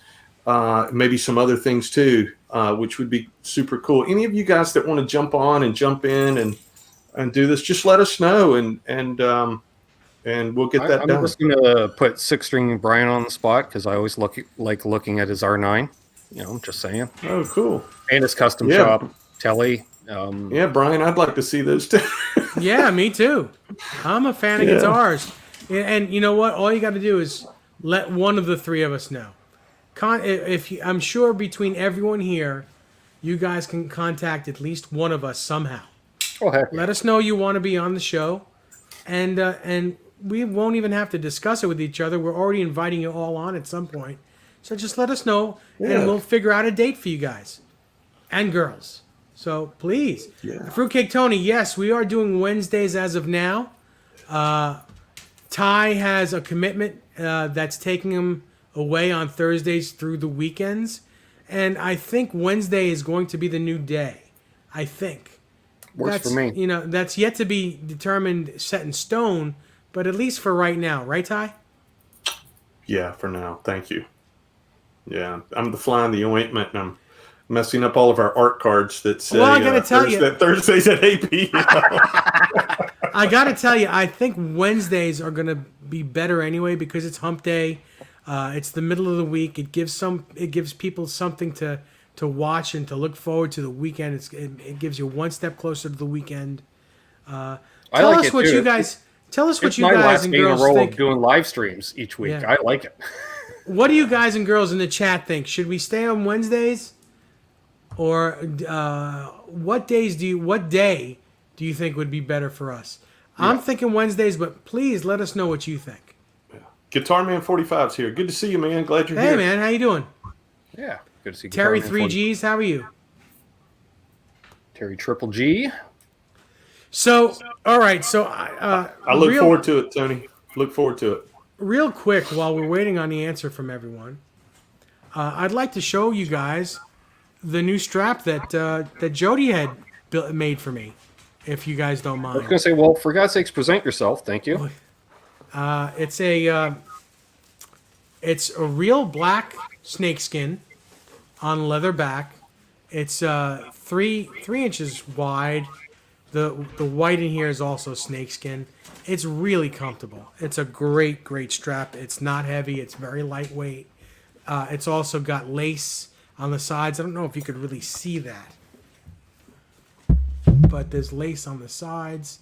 [SPEAKER 3] maybe some other things too, which would be super cool. Any of you guys that want to jump on and jump in and do this, just let us know and we'll get that
[SPEAKER 4] I'm
[SPEAKER 3] done.
[SPEAKER 4] just going to put 6-string Brian on the spot because I always like looking at his R9. Just saying.
[SPEAKER 3] Oh, cool.
[SPEAKER 4] And his custom
[SPEAKER 3] Yeah.
[SPEAKER 4] shop, Telly.
[SPEAKER 3] Yeah, Brian, I'd like to see those too.
[SPEAKER 2] Yeah, me too. I'm a fan of
[SPEAKER 3] Yeah.
[SPEAKER 2] guitars. And you know what? All you got to do is let one of the 3 of us know. I'm sure between everyone here, you guys can contact at least one of us somehow.
[SPEAKER 4] Oh, heck.
[SPEAKER 2] Let us know you want to be on the show, and we won't even have to discuss it with each other. We're already inviting you all on at some point. So just let us know,
[SPEAKER 3] Yeah.
[SPEAKER 2] and we'll figure out a date for you guys and girls. So please,
[SPEAKER 3] Yeah.
[SPEAKER 2] Fruitcake Tony, yes, we are doing Wednesdays as of now. Ty has a commitment that's taking him away on Thursdays through the weekends, and I think Wednesday is going to be the new day. I think.
[SPEAKER 4] Works for me.
[SPEAKER 2] That's yet to be determined, set in stone, but at least for right now, right, Ty?
[SPEAKER 3] Yeah, for now. Thank you. Yeah, I'm the fly in the ointment, and I'm messing up all of our art cards that say
[SPEAKER 2] Well, I gotta tell you-
[SPEAKER 3] Thursdays at 8 p.m.
[SPEAKER 2] I got to tell you, I think Wednesdays are going to be better anyway because it's Hump Day. It's the middle of the week. It gives people something to watch and to look forward to the weekend. It gives you one step closer to the weekend. Tell
[SPEAKER 4] like
[SPEAKER 2] us
[SPEAKER 4] it,
[SPEAKER 2] what
[SPEAKER 4] too.
[SPEAKER 2] you guys. Tell us what
[SPEAKER 4] It's
[SPEAKER 2] you
[SPEAKER 4] my
[SPEAKER 2] guys
[SPEAKER 4] last
[SPEAKER 2] and
[SPEAKER 4] day in a
[SPEAKER 2] girls
[SPEAKER 4] row
[SPEAKER 2] think.
[SPEAKER 4] of doing live streams each week.
[SPEAKER 2] Yeah.
[SPEAKER 4] I like it.
[SPEAKER 2] What do you guys and girls in the chat think? Should we stay on Wednesdays, or what day do you think would be better for us? I'm thinking Wednesdays, but please let us know what you think.
[SPEAKER 3] Guitar Man 45's here. Good to see you, man. Glad you're
[SPEAKER 2] Hey
[SPEAKER 3] here.
[SPEAKER 2] man, how you doing?
[SPEAKER 4] Yeah. Good to see
[SPEAKER 2] Terry
[SPEAKER 4] Guitar Man 40.
[SPEAKER 2] 3Gs, how are you?
[SPEAKER 4] Terry Triple G.
[SPEAKER 2] So, all right. So,
[SPEAKER 3] I look forward to it, Tony. Look forward to it.
[SPEAKER 2] real quick, while we're waiting on the answer from everyone, I'd like to show you guys the new strap that Jody had made for me, if you guys don't
[SPEAKER 4] I was
[SPEAKER 2] mind.
[SPEAKER 4] going to say, well, for God's sakes, present yourself. Thank you.
[SPEAKER 2] It's a real black snakeskin on leather back. It's 3 inches wide. The white in here is also snakeskin. It's really comfortable. It's a great strap. It's not heavy. It's very lightweight. It's also got lace on the sides. I don't know if you could really see that, but there's lace on the sides.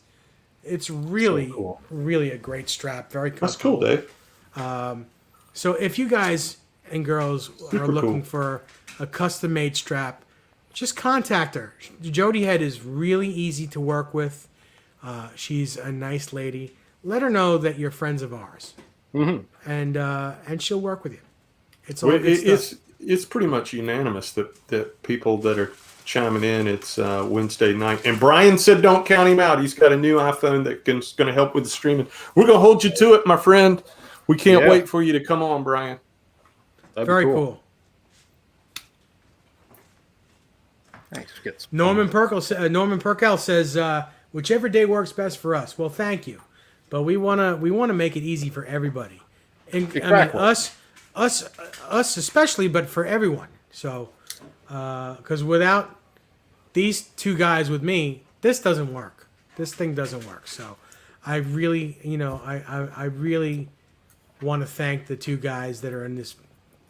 [SPEAKER 2] It's really,
[SPEAKER 4] So cool.
[SPEAKER 2] really a great strap. Very
[SPEAKER 3] That's cool,
[SPEAKER 2] comfortable.
[SPEAKER 3] Dave.
[SPEAKER 2] So if you guys and girls
[SPEAKER 3] Super
[SPEAKER 2] are looking
[SPEAKER 3] cool.
[SPEAKER 2] for a custom-made strap, just contact her. Jody Head is really easy to work with. She's a nice lady. Let her know that you're friends of ours, and she'll work with you. It's all
[SPEAKER 3] Well,
[SPEAKER 2] good stuff.
[SPEAKER 3] it's pretty much unanimous that people that are chiming in. It's Wednesday night, and Brian said don't count him out. He's got a new iPhone that's going to help with the streaming. We're going to hold you to it, my friend. We can't
[SPEAKER 4] Yeah.
[SPEAKER 3] wait for you to come on, Brian.
[SPEAKER 4] That'd be
[SPEAKER 2] Very cool.
[SPEAKER 4] Thanks. Get some-
[SPEAKER 2] Norman Perkel says whichever day works best for us. Well, thank you, but we wanna make it easy for everybody, and I mean
[SPEAKER 4] Exactly.
[SPEAKER 2] us especially, but for everyone. So, because without these two guys with me, this doesn't work. This thing doesn't work. So, I really, I really want to thank the two guys that are in this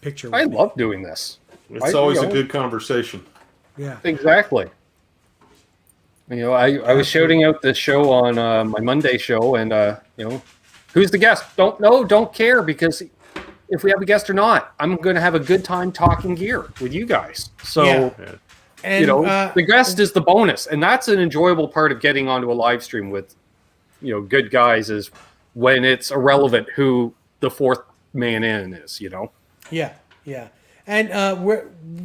[SPEAKER 2] picture.
[SPEAKER 4] I
[SPEAKER 2] With me.
[SPEAKER 4] love doing this.
[SPEAKER 3] It's
[SPEAKER 4] I-
[SPEAKER 3] always
[SPEAKER 4] you
[SPEAKER 3] a
[SPEAKER 4] know,
[SPEAKER 3] good conversation.
[SPEAKER 2] Yeah.
[SPEAKER 4] Exactly. I was shouting out the show on my Monday show, and who's the guest? Don't care, because if we have a guest or not, I'm going to have a good time talking gear with you guys. So
[SPEAKER 2] Yeah. And
[SPEAKER 4] the guest is the bonus, and that's an enjoyable part of getting onto a live stream with good guys, is when it's irrelevant who the fourth man in is.
[SPEAKER 2] Yeah, yeah. And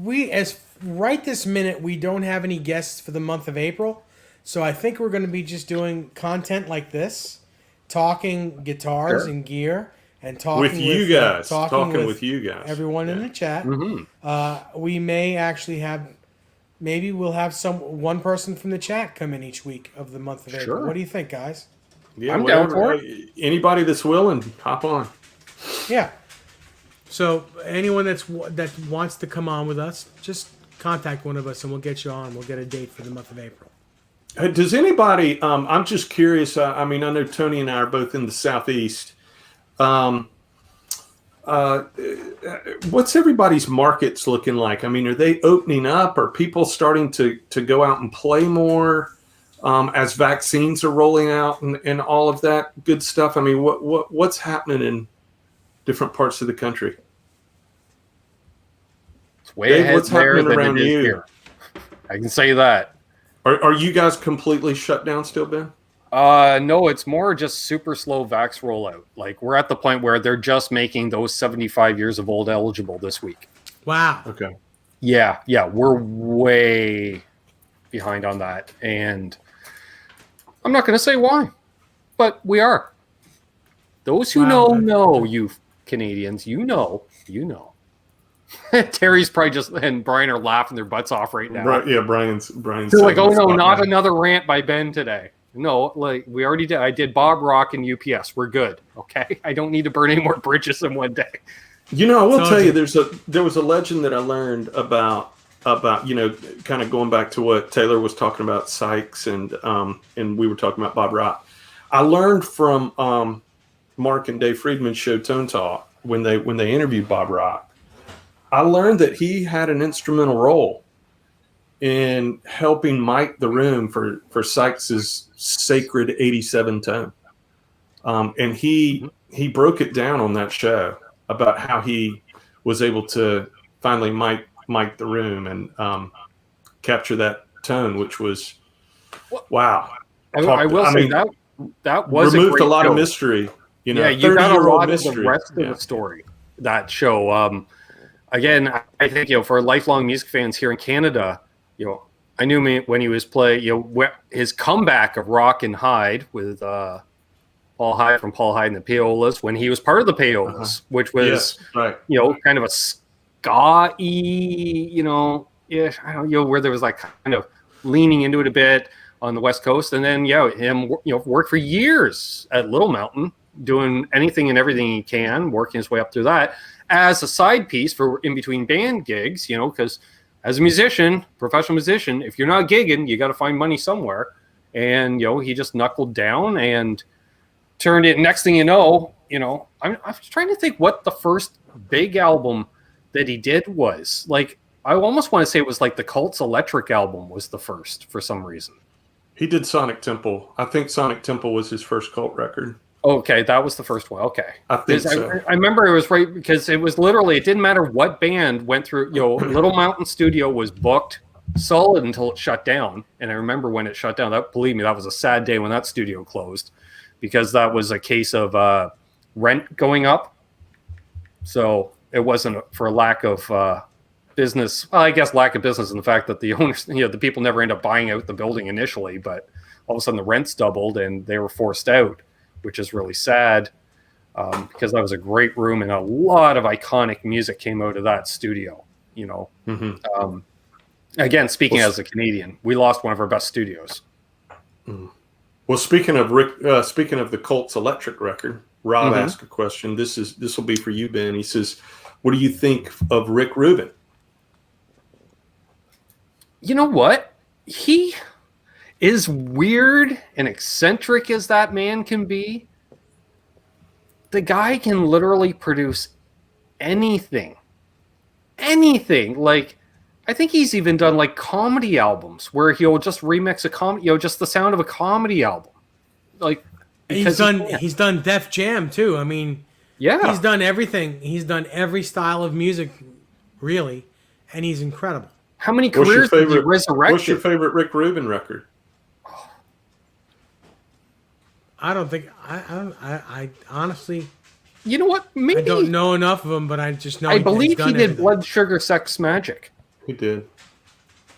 [SPEAKER 2] we as right this minute we don't have any guests for the month of April, so I think we're going to be just doing content like this, talking guitars
[SPEAKER 4] Sure.
[SPEAKER 2] and gear, and talking
[SPEAKER 3] With you guys, talking with you guys.
[SPEAKER 2] everyone in the chat. We may actually maybe we'll have one person from the chat come in each week of the month of April.
[SPEAKER 4] Sure.
[SPEAKER 2] What do you think, guys?
[SPEAKER 3] Yeah,
[SPEAKER 4] I'm down
[SPEAKER 3] whatever.
[SPEAKER 4] for
[SPEAKER 3] Anybody that's willing, hop on.
[SPEAKER 2] Yeah. So anyone that wants to come on with us, just contact one of us and we'll get you on. We'll get a date for the month of April.
[SPEAKER 3] Does anybody? I'm just curious. I mean, I know Tony and I are both in the Southeast. What's everybody's markets looking like? I mean, are they opening up? Are people starting to go out and play more as vaccines are rolling out and all of that good stuff? I mean, what's happening in different parts of the country?
[SPEAKER 4] It's way
[SPEAKER 3] Dave,
[SPEAKER 4] ahead
[SPEAKER 3] what's
[SPEAKER 4] there
[SPEAKER 3] happening
[SPEAKER 4] than
[SPEAKER 3] around
[SPEAKER 4] it is
[SPEAKER 3] you?
[SPEAKER 4] here. I can say that.
[SPEAKER 3] Are you guys completely shut down still, Ben?
[SPEAKER 4] No, it's more just super slow vax rollout. Like, we're at the point where they're just making those 75 years of old eligible this week.
[SPEAKER 2] Wow.
[SPEAKER 3] Okay.
[SPEAKER 4] Yeah, we're way behind on that. And I'm not going to say why, but we are. Those who know, you Canadians, you know. Terry's probably and Brian are laughing their butts off right now.
[SPEAKER 3] Right. Yeah. Brian's.
[SPEAKER 4] They're like, oh no,
[SPEAKER 3] spot
[SPEAKER 4] not
[SPEAKER 3] now.
[SPEAKER 4] another rant by Ben today. No, like we already did. I did Bob Rock and UPS. We're good. Okay. I don't need to burn any more bridges in one day.
[SPEAKER 3] You know, I will
[SPEAKER 2] So
[SPEAKER 3] tell you,
[SPEAKER 2] did-
[SPEAKER 3] there was a legend that I learned about kind of going back to what Taylor was talking about, Sykes, and we were talking about Bob Rock. I learned from Mark and Dave Friedman's show Tone Talk when they interviewed Bob Rock. I learned that he had an instrumental role in helping mic the room for Sykes's sacred 87 tone, and he broke it down on that show about how he was able to finally mic the room and capture that tone, which was wow.
[SPEAKER 4] I will say that was
[SPEAKER 3] removed
[SPEAKER 4] a
[SPEAKER 3] a lot
[SPEAKER 4] show.
[SPEAKER 3] of mystery. You know,
[SPEAKER 4] Yeah, you got a
[SPEAKER 3] 30-year-old
[SPEAKER 4] lot of
[SPEAKER 3] mystery.
[SPEAKER 4] the rest of the story. That show. Again, I think for lifelong music fans here in Canada, I knew me when he was his comeback of Rock and Hide with Paul Hyde from Paul Hyde and the Payolas when he was part of the Payolas, which was
[SPEAKER 3] Yes, right.
[SPEAKER 4] kind of a ska-y, I don't know, where there was like kind of leaning into it a bit on the West Coast, and then him worked for years at Little Mountain, doing anything and everything he can, working his way up through that as a side piece for in between band gigs, because as a musician, professional musician, if you're not gigging, you got to find money somewhere. And he just knuckled down and turned it. Next thing you know, I'm trying to think what the first big album that he did was. Like, I almost want to say it was like the Cult's Electric album was the first for some reason.
[SPEAKER 3] He did Sonic Temple. I think Sonic Temple was his first Cult record.
[SPEAKER 4] Okay, that was the first one. Okay.
[SPEAKER 3] I think so.
[SPEAKER 4] I remember it was right because it was literally, it didn't matter what band went through, Little Mountain Studio was booked solid until it shut down. And I remember when it shut down, believe me, that was a sad day when that studio closed because that was a case of rent going up. So it wasn't for lack of business. Well, I guess lack of business in the fact that the owners, the people never end up buying out the building initially, but all of a sudden the rents doubled and they were forced out, which is really sad because that was a great room and a lot of iconic music came out of that studio. Again, speaking as a Canadian, we lost one of our best studios.
[SPEAKER 3] Well, speaking of the Cult's Electric record, Rob asked a question. This will be for you, Ben. He says, "What do you think of Rick Rubin?"
[SPEAKER 4] You know what? He is weird and eccentric as that man can be. The guy can literally produce anything. Like, I think he's even done like comedy albums where he'll just remix a comedy, just the sound of a comedy album. Like,
[SPEAKER 2] he's done Def Jam too. I mean,
[SPEAKER 4] yeah,
[SPEAKER 2] he's done everything. He's done every style of music, really, and he's incredible.
[SPEAKER 4] How many careers did he resurrect?
[SPEAKER 3] What's your favorite Rick Rubin record?
[SPEAKER 2] I don't think I honestly.
[SPEAKER 4] You know what? Maybe
[SPEAKER 2] I don't know enough of him, but I just know.
[SPEAKER 4] I believe he did Blood Sugar Sex Magic.
[SPEAKER 3] He did.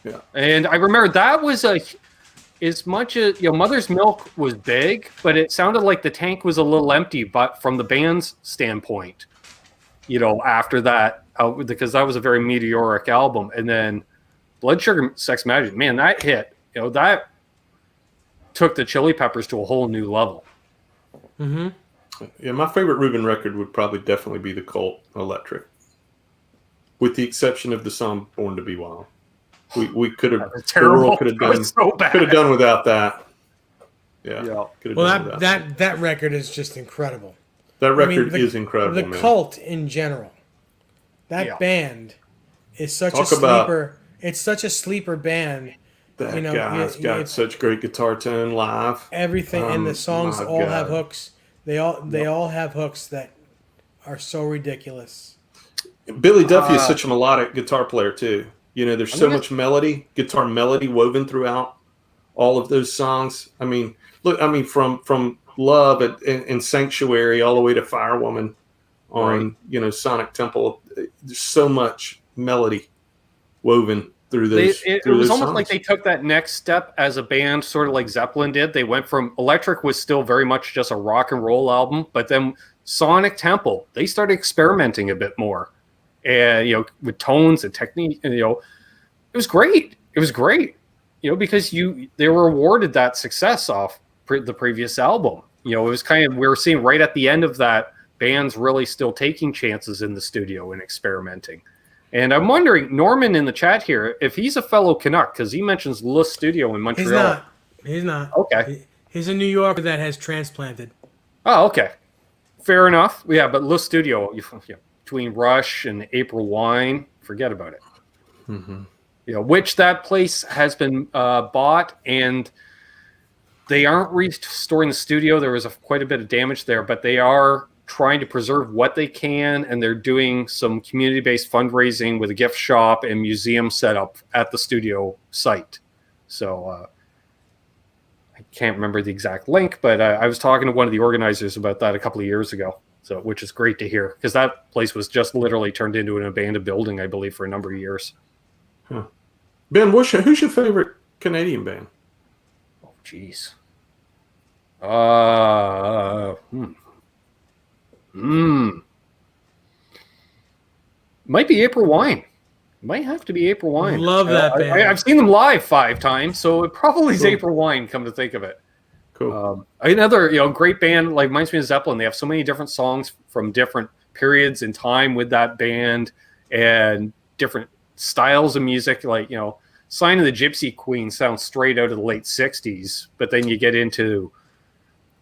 [SPEAKER 3] Yeah.
[SPEAKER 4] And I remember that was as much as Mother's Milk was big, but it sounded like the tank was a little empty. But from the band's standpoint, after that, because that was a very meteoric album, and then Blood Sugar Sex Magic, man, that hit. That took the Chili Peppers to a whole new level.
[SPEAKER 2] Mm-hmm.
[SPEAKER 3] Yeah, my favorite Rubin record would probably definitely be the Cult Electric, with the exception of the song "Born to Be Wild." We could have
[SPEAKER 4] terrible.
[SPEAKER 3] Could have done
[SPEAKER 4] so bad.
[SPEAKER 3] Could have done without that. Yeah.
[SPEAKER 2] Well, that record is just incredible.
[SPEAKER 3] That record is incredible.
[SPEAKER 2] The
[SPEAKER 3] man.
[SPEAKER 2] Cult in general, that band is such a sleeper. It's such a sleeper band.
[SPEAKER 3] That guy's got such great guitar tone live.
[SPEAKER 2] Everything and the songs all have hooks. They all have hooks that are so ridiculous.
[SPEAKER 3] Billy Duffy is such a melodic guitar player too. There's so much guitar melody woven throughout all of those songs. I mean, from Love and Sanctuary all the way to Firewoman on Sonic Temple. There's so much melody woven through those.
[SPEAKER 4] It was almost like they took that next step as a band, sort of like Zeppelin did. They went from Electric was still very much just a rock and roll album, but then Sonic Temple, they started experimenting a bit more, and with tones and technique. And, it was great. It was great, because they were awarded that success off the previous album. It was kind of, we were seeing right at the end of that, bands really still taking chances in the studio and experimenting. And I'm wondering, Norman in the chat here, if he's a fellow Canuck, because he mentions Le Studio in Montreal.
[SPEAKER 2] He's not.
[SPEAKER 4] Okay.
[SPEAKER 2] He's a New Yorker that has transplanted.
[SPEAKER 4] Oh, okay. Fair enough. Yeah, but Le Studio, between Rush and April Wine, forget about it.
[SPEAKER 3] Mm-hmm.
[SPEAKER 4] Which that place has been bought, and they aren't restoring the studio. There was quite a bit of damage there, but they are trying to preserve what they can, and they're doing some community-based fundraising with a gift shop and museum setup at the studio site. So I can't remember the exact link, but I was talking to one of the organizers about that a couple of years ago, so which is great to hear, because that place was just literally turned into an abandoned building, I believe, for a number of years.
[SPEAKER 3] Huh. Ben, who's your favorite Canadian band?
[SPEAKER 4] Oh, jeez. Might be April Wine. Might have to be April Wine.
[SPEAKER 2] Love that band.
[SPEAKER 4] I've seen them live 5 times, so it probably is April Wine, come to think of it.
[SPEAKER 3] Cool.
[SPEAKER 4] Another great band, like reminds me of Zeppelin. They have so many different songs from different periods in time with that band and different styles of music. Like, Sign of the Gypsy Queen sounds straight out of the late 60s, but then you get into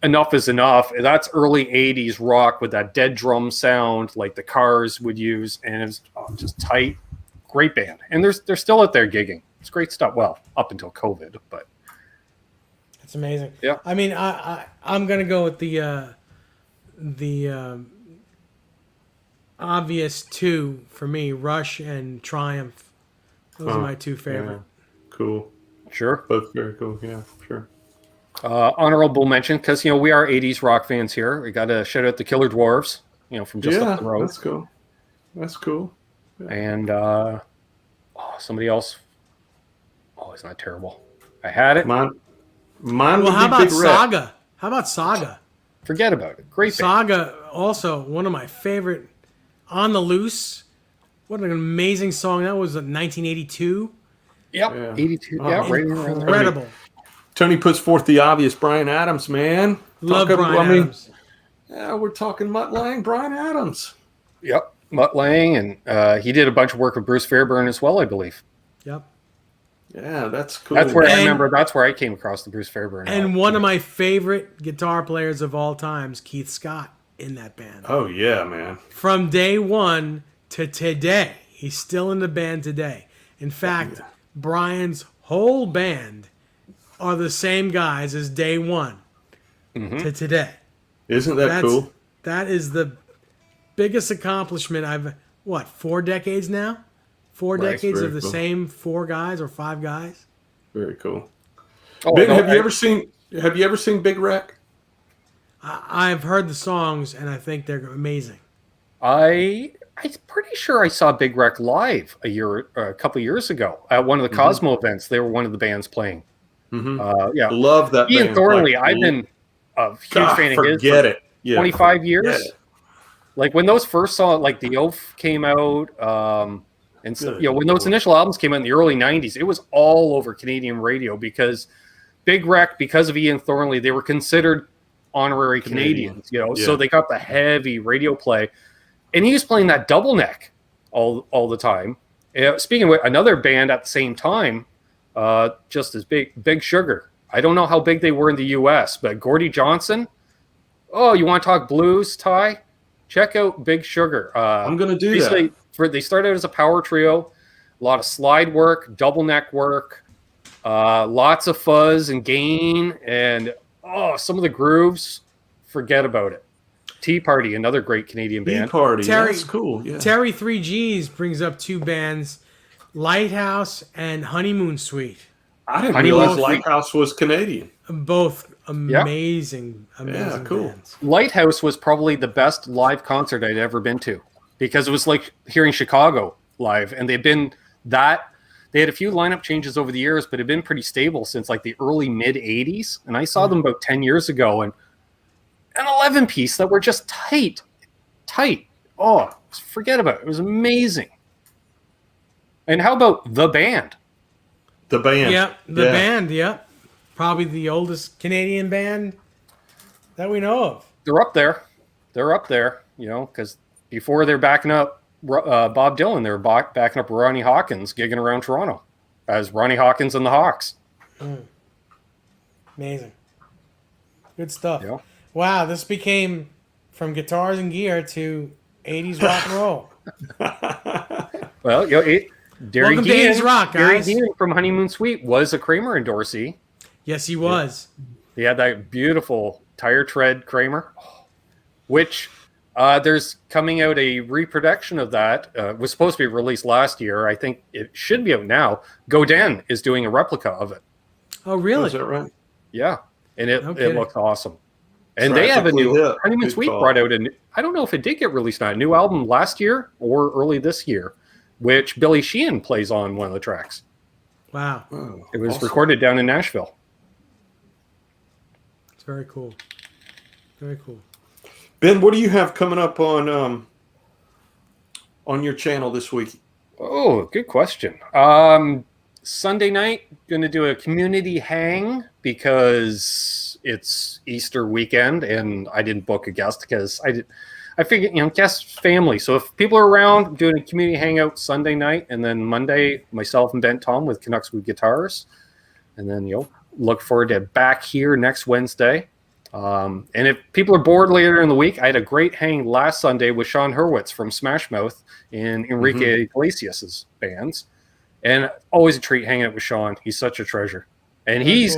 [SPEAKER 4] Enough is Enough. And that's early 80s rock with that dead drum sound like the Cars would use, and it's just tight, great band, and they're still out there gigging. It's great stuff. Well, up until COVID, but
[SPEAKER 2] It's amazing.
[SPEAKER 4] Yeah.
[SPEAKER 2] I mean, I'm gonna go with the obvious two for me: Rush and Triumph. Those are my two favorite.
[SPEAKER 3] Yeah. Cool.
[SPEAKER 4] sure.
[SPEAKER 3] Both very cool. Yeah, sure.
[SPEAKER 4] Honorable mention, because we are '80s rock fans here. We got to shout out the Killer Dwarfs, from just up the road.
[SPEAKER 3] That's cool. That's cool.
[SPEAKER 4] And somebody else. Oh, it's not terrible. I had it.
[SPEAKER 3] Mine
[SPEAKER 2] Well,
[SPEAKER 3] would
[SPEAKER 2] how
[SPEAKER 3] be
[SPEAKER 2] about
[SPEAKER 3] Big Red.
[SPEAKER 2] Saga? How about Saga?
[SPEAKER 4] Forget about it. Great band.
[SPEAKER 2] Saga, also one of my favorite. On the Loose. What an amazing song that was! 1982.
[SPEAKER 4] Yep.
[SPEAKER 3] Yeah.
[SPEAKER 4] 82.
[SPEAKER 3] Oh,
[SPEAKER 4] Yeah, right around there.
[SPEAKER 2] Incredible.
[SPEAKER 3] Tony puts forth the obvious. Bryan Adams, man.
[SPEAKER 2] Love
[SPEAKER 3] Talking-
[SPEAKER 2] Bryan
[SPEAKER 3] I mean,
[SPEAKER 2] Adams.
[SPEAKER 3] Yeah, we're talking Mutt Lange, Bryan Adams.
[SPEAKER 4] Yep. Mutt Lange, and he did a bunch of work with Bruce Fairbairn as well, I believe.
[SPEAKER 2] Yep.
[SPEAKER 3] Yeah, that's cool.
[SPEAKER 4] That's where I
[SPEAKER 2] And-
[SPEAKER 4] remember. That's where I came across the Bruce Fairbairn.
[SPEAKER 2] And one of my favorite guitar players of all times, Keith Scott, in that band.
[SPEAKER 3] Oh yeah, man.
[SPEAKER 2] From day one to today. He's still in the band today. In fact, Brian's whole band are the same guys as day one to today.
[SPEAKER 3] Isn't that cool?
[SPEAKER 2] That is the biggest accomplishment I've, 4 decades now? 4
[SPEAKER 3] Right,
[SPEAKER 2] decades
[SPEAKER 3] very
[SPEAKER 2] of the
[SPEAKER 3] cool.
[SPEAKER 2] same 4 guys or 5 guys?
[SPEAKER 3] Very cool.
[SPEAKER 4] Oh,
[SPEAKER 3] Ben,
[SPEAKER 4] no,
[SPEAKER 3] have you ever seen Big Wreck?
[SPEAKER 2] I've heard the songs and I think they're amazing.
[SPEAKER 4] I'm pretty sure I saw Big Wreck live a couple years ago at one of the Cosmo events. They were one of the bands playing. Yeah,
[SPEAKER 3] Love that.
[SPEAKER 4] Ian
[SPEAKER 3] band.
[SPEAKER 4] Thornley.
[SPEAKER 3] Like,
[SPEAKER 4] I've been a huge
[SPEAKER 3] God,
[SPEAKER 4] fan of his.
[SPEAKER 3] forget
[SPEAKER 4] for
[SPEAKER 3] it. Yeah,
[SPEAKER 4] 25 years.
[SPEAKER 3] forget it.
[SPEAKER 4] Like when those first songs, like The Oath came out, and so,
[SPEAKER 3] Good
[SPEAKER 4] when those
[SPEAKER 3] Lord.
[SPEAKER 4] initial albums came out in the early 90s, it was all over Canadian radio because Big Wreck, because of Ian Thornley, they were considered honorary Canadians,
[SPEAKER 3] Yeah.
[SPEAKER 4] so they got the heavy radio play. And he was playing that double neck all the time. Speaking with another band at the same time, just as Big Sugar. I don't know how big they were in the U.S., but Gordie Johnson. Oh, you want to talk blues, Ty? Check out Big Sugar.
[SPEAKER 3] I'm going to do
[SPEAKER 4] basically,
[SPEAKER 3] that.
[SPEAKER 4] they started as a power trio, a lot of slide work, double neck work, lots of fuzz and gain, and some of the grooves. Forget about it. Tea Party, another great Canadian
[SPEAKER 3] Tea
[SPEAKER 4] band.
[SPEAKER 3] Party.
[SPEAKER 2] Terry-
[SPEAKER 3] That's cool. Yeah.
[SPEAKER 2] Terry 3Gs brings up 2 bands, Lighthouse and Honeymoon Suite.
[SPEAKER 3] I didn't
[SPEAKER 4] Honeymoon
[SPEAKER 3] realize
[SPEAKER 4] Suite.
[SPEAKER 3] Lighthouse was Canadian.
[SPEAKER 2] Both amazing
[SPEAKER 3] Yeah, cool.
[SPEAKER 2] bands.
[SPEAKER 4] Lighthouse was probably the best live concert I'd ever been to because it was like hearing Chicago live, and they had a few lineup changes over the years, but it had been pretty stable since like the early mid 80s. And I saw them about 10 years ago, and an 11 piece that were just tight. Oh, forget about it. It was amazing. And how about the band?
[SPEAKER 3] The band.
[SPEAKER 2] Yep, the band, yep. Probably the oldest Canadian band that we know of.
[SPEAKER 4] They're up there, because before they're backing up Bob Dylan, they were backing up Ronnie Hawkins gigging around Toronto as Ronnie Hawkins and the Hawks.
[SPEAKER 2] Amazing. Good stuff.
[SPEAKER 4] Yeah.
[SPEAKER 2] Wow, this became from guitars and gear to 80s rock and roll.
[SPEAKER 4] Well, Derry
[SPEAKER 2] Welcome to
[SPEAKER 4] Dean,
[SPEAKER 2] 80s rock,
[SPEAKER 4] Derry
[SPEAKER 2] guys.
[SPEAKER 4] Dean from Honeymoon Suite was a Kramer endorsee.
[SPEAKER 2] Yes, he was.
[SPEAKER 4] He had that beautiful tire tread Kramer, which there's coming out a reproduction of that. Was supposed to be released last year. I think it should be out now. Godin is doing a replica of it.
[SPEAKER 2] Oh, really?
[SPEAKER 3] Is that right?
[SPEAKER 4] Yeah, and it
[SPEAKER 2] kidding.
[SPEAKER 4] looks awesome. And they have a
[SPEAKER 3] Practically
[SPEAKER 4] new
[SPEAKER 3] hip.
[SPEAKER 4] Honeymoon
[SPEAKER 3] Good
[SPEAKER 4] Suite
[SPEAKER 3] call.
[SPEAKER 4] brought out I don't know if it did get released on a new album last year or early this year, which Billy Sheehan plays on one of the tracks.
[SPEAKER 2] Wow.
[SPEAKER 3] Oh,
[SPEAKER 4] It was
[SPEAKER 3] awesome.
[SPEAKER 4] recorded down in Nashville.
[SPEAKER 2] It's very cool. Very cool.
[SPEAKER 3] Ben, what do you have coming up on your channel this week?
[SPEAKER 4] Oh, good question. Sunday night, going to do a community hang because it's Easter weekend and I didn't book a guest because I figured, guest family. So if people are around, I'm doing a community hangout Sunday night, and then Monday, myself and Ben Tom with Canucks with Guitars. And then, look forward to back here next Wednesday. And if people are bored later in the week, I had a great hang last Sunday with Sean Hurwitz from Smash Mouth in Enrique Iglesias' bands. And always a treat hanging out with Sean. He's such a treasure. And he's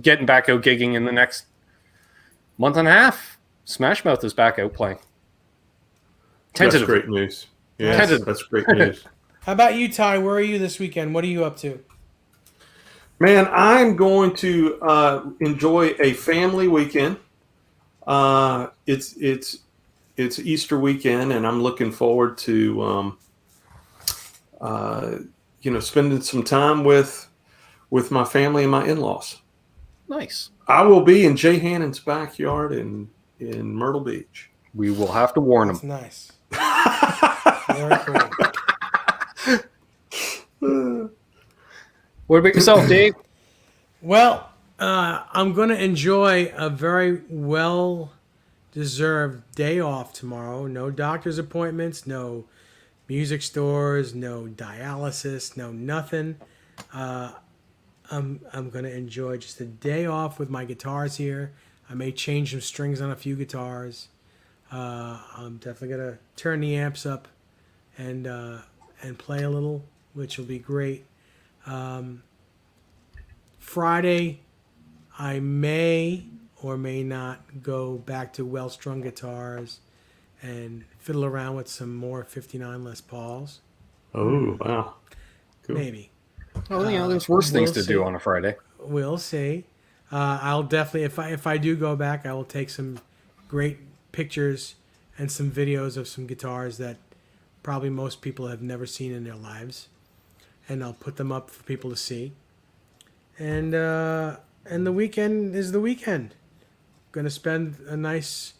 [SPEAKER 4] getting back out gigging in the next month and a half. Smash Mouth is back out playing.
[SPEAKER 3] That's great news. Yeah, that's great news.
[SPEAKER 2] How about you, Ty? Where are you this weekend? What are you up to?
[SPEAKER 3] Man, I'm going to enjoy a family weekend. It's Easter weekend, and I'm looking forward to spending some time with my family and my in-laws.
[SPEAKER 4] Nice.
[SPEAKER 3] I will be in Jay Hannon's backyard in Myrtle Beach.
[SPEAKER 4] We will have to warn him.
[SPEAKER 2] Nice. Very cool.
[SPEAKER 4] What about yourself, Dave?
[SPEAKER 2] Well, I'm going to enjoy a very well-deserved day off tomorrow. No doctor's appointments, no music stores, no dialysis, no nothing. I'm going to enjoy just a day off with my guitars here. I may change some strings on a few guitars. I'm definitely going to turn the amps up and play a little, which will be great. Friday, I may or may not go back to well-strung guitars and fiddle around with some more 59 Les Pauls.
[SPEAKER 3] Oh, wow. Cool.
[SPEAKER 2] Maybe.
[SPEAKER 4] Oh, there's worse things to do on a Friday.
[SPEAKER 2] We'll see. I'll definitely, if I do go back, I will take some great pictures and some videos of some guitars that probably most people have never seen in their lives, and I'll put them up for people to see. And the weekend is the weekend. Going to spend a nice,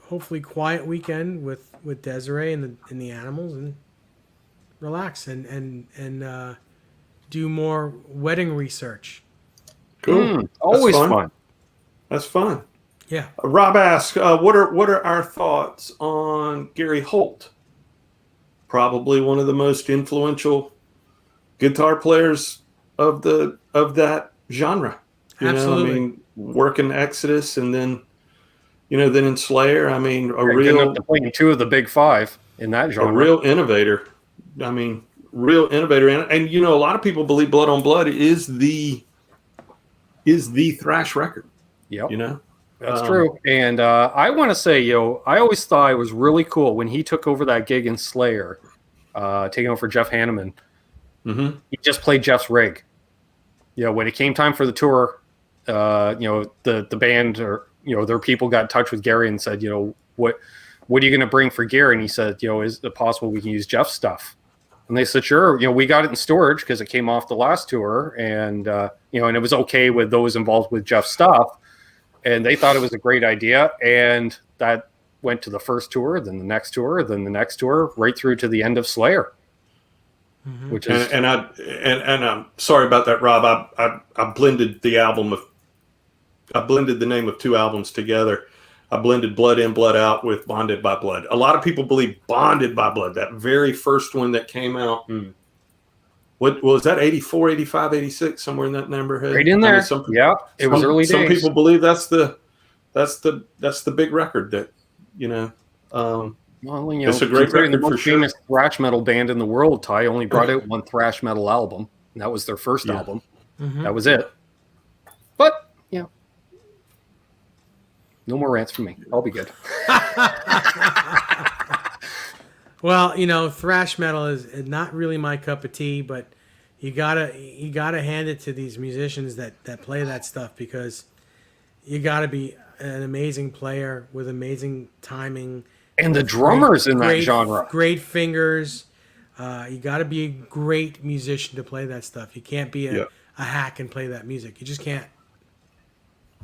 [SPEAKER 2] hopefully quiet weekend with Desiree and the animals, and relax and do more wedding research.
[SPEAKER 3] Cool.
[SPEAKER 4] Always fun.
[SPEAKER 3] That's fun.
[SPEAKER 2] Yeah.
[SPEAKER 3] Rob asks, what are our thoughts on Gary Holt? Probably one of the most influential guitar players of that genre.
[SPEAKER 2] Absolutely.
[SPEAKER 3] Working Exodus and then in Slayer.
[SPEAKER 4] Getting up to playing two of the big five in that genre.
[SPEAKER 3] A real innovator. Real innovator. And a lot of people believe Blood on Blood is the thrash record.
[SPEAKER 4] Yep. That's true. And I want to say, I always thought it was really cool when he took over that gig in Slayer, taking over for Jeff Hanneman.
[SPEAKER 3] Mm-hmm.
[SPEAKER 4] He just played Jeff's rig. When it came time for the tour, the band or their people got in touch with Gary and said, what are you going to bring for gear? And he said, is it possible we can use Jeff's stuff? And they said, sure. We got it in storage because it came off the last tour, and and it was okay with those involved with Jeff's stuff. And they thought it was a great idea, and that went to the first tour, then the next tour, then the next tour, right through to the end of Slayer.
[SPEAKER 2] Mm-hmm.
[SPEAKER 3] Which is and I'm sorry about that, Rob. I blended the name of two albums together. I blended Blood In, Blood Out with Bonded by Blood. A lot of people believe Bonded by Blood, that very first one that came out. What was that? 84, 85, 86, somewhere in that neighborhood.
[SPEAKER 4] Right in there. It was early days.
[SPEAKER 3] Some people believe that's the big record that it's a great record
[SPEAKER 4] the
[SPEAKER 3] for
[SPEAKER 4] most
[SPEAKER 3] sure.
[SPEAKER 4] famous thrash metal band in the world. Ty only brought out one thrash metal album, and that was their first album.
[SPEAKER 2] Mm-hmm.
[SPEAKER 4] That was it. But no more rants from me. I'll be good.
[SPEAKER 2] Well, thrash metal is not really my cup of tea, but you gotta hand it to these musicians that play that stuff, because you gotta be an amazing player with amazing timing.
[SPEAKER 4] And the drummers in that genre.
[SPEAKER 2] Great fingers. You gotta be a great musician to play that stuff. You can't be a hack and play that music. You just can't.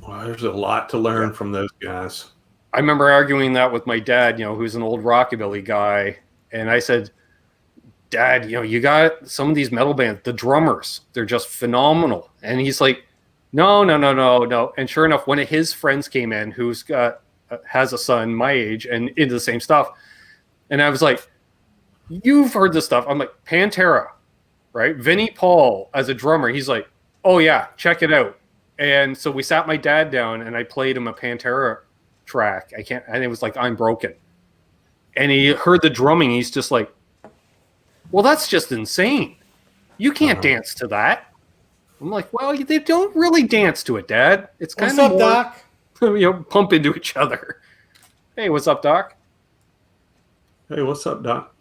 [SPEAKER 3] Well, there's a lot to learn from those guys.
[SPEAKER 4] I remember arguing that with my dad, who's an old rockabilly guy. And I said, Dad, you got some of these metal bands, the drummers, they're just phenomenal. And he's like, no. And sure enough, one of his friends came in who's has a son my age and into the same stuff. And I was like, you've heard this stuff. I'm like, Pantera, right? Vinnie Paul as a drummer. He's like, oh yeah, check it out. And so we sat my dad down and I played him a Pantera track. And it was like I'm Broken. And he heard the drumming. He's just like, well, that's just insane. You can't dance to that. I'm like, well, they don't really dance to it, Dad. It's kind
[SPEAKER 2] What's
[SPEAKER 4] of
[SPEAKER 2] up,
[SPEAKER 4] more,
[SPEAKER 2] Doc?
[SPEAKER 4] pump into each other. Hey, what's up, Doc?
[SPEAKER 3] Hey, what's up, Doc?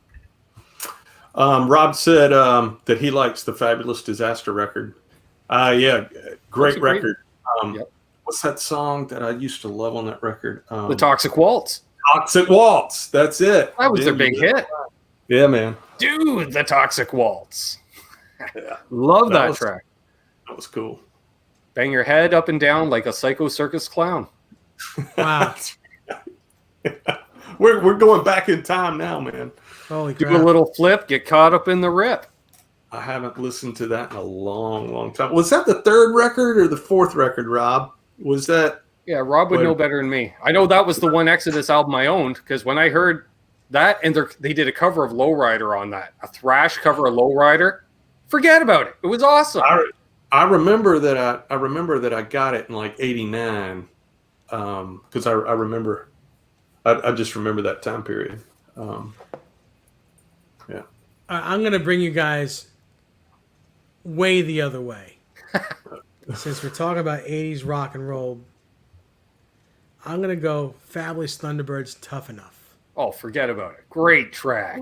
[SPEAKER 3] Rob said that he likes the Fabulous Disaster record. Yeah, great record.
[SPEAKER 4] Yep.
[SPEAKER 3] What's that song that I used to love on that record?
[SPEAKER 4] The Toxic Waltz.
[SPEAKER 3] Toxic Waltz. That's it.
[SPEAKER 4] That was their big hit.
[SPEAKER 3] Yeah, man.
[SPEAKER 4] Dude, the Toxic Waltz.
[SPEAKER 3] Yeah.
[SPEAKER 4] Love that track.
[SPEAKER 3] That was cool.
[SPEAKER 4] Bang your head up and down like a psycho circus clown.
[SPEAKER 2] Wow.
[SPEAKER 3] We're going back in time now, man.
[SPEAKER 2] Holy
[SPEAKER 4] Do
[SPEAKER 2] crap.
[SPEAKER 4] a little flip, get caught up in the rip.
[SPEAKER 3] I haven't listened to that in a long, long time. Was that the third record or the fourth record, Rob? Was that?
[SPEAKER 4] Yeah, Rob would know better than me. I know that was the one Exodus album I owned because when I heard that and they did a cover of Lowrider on that, a thrash cover of Lowrider, forget about it. It was awesome.
[SPEAKER 3] I remember that I got it in like '89 because I remember. I just remember that time period. Yeah.
[SPEAKER 2] I'm going to bring you guys way the other way. Since we're talking about 80s rock and roll, I'm going to go Fabulous Thunderbirds Tough Enough.
[SPEAKER 4] Oh, forget about it. Great track.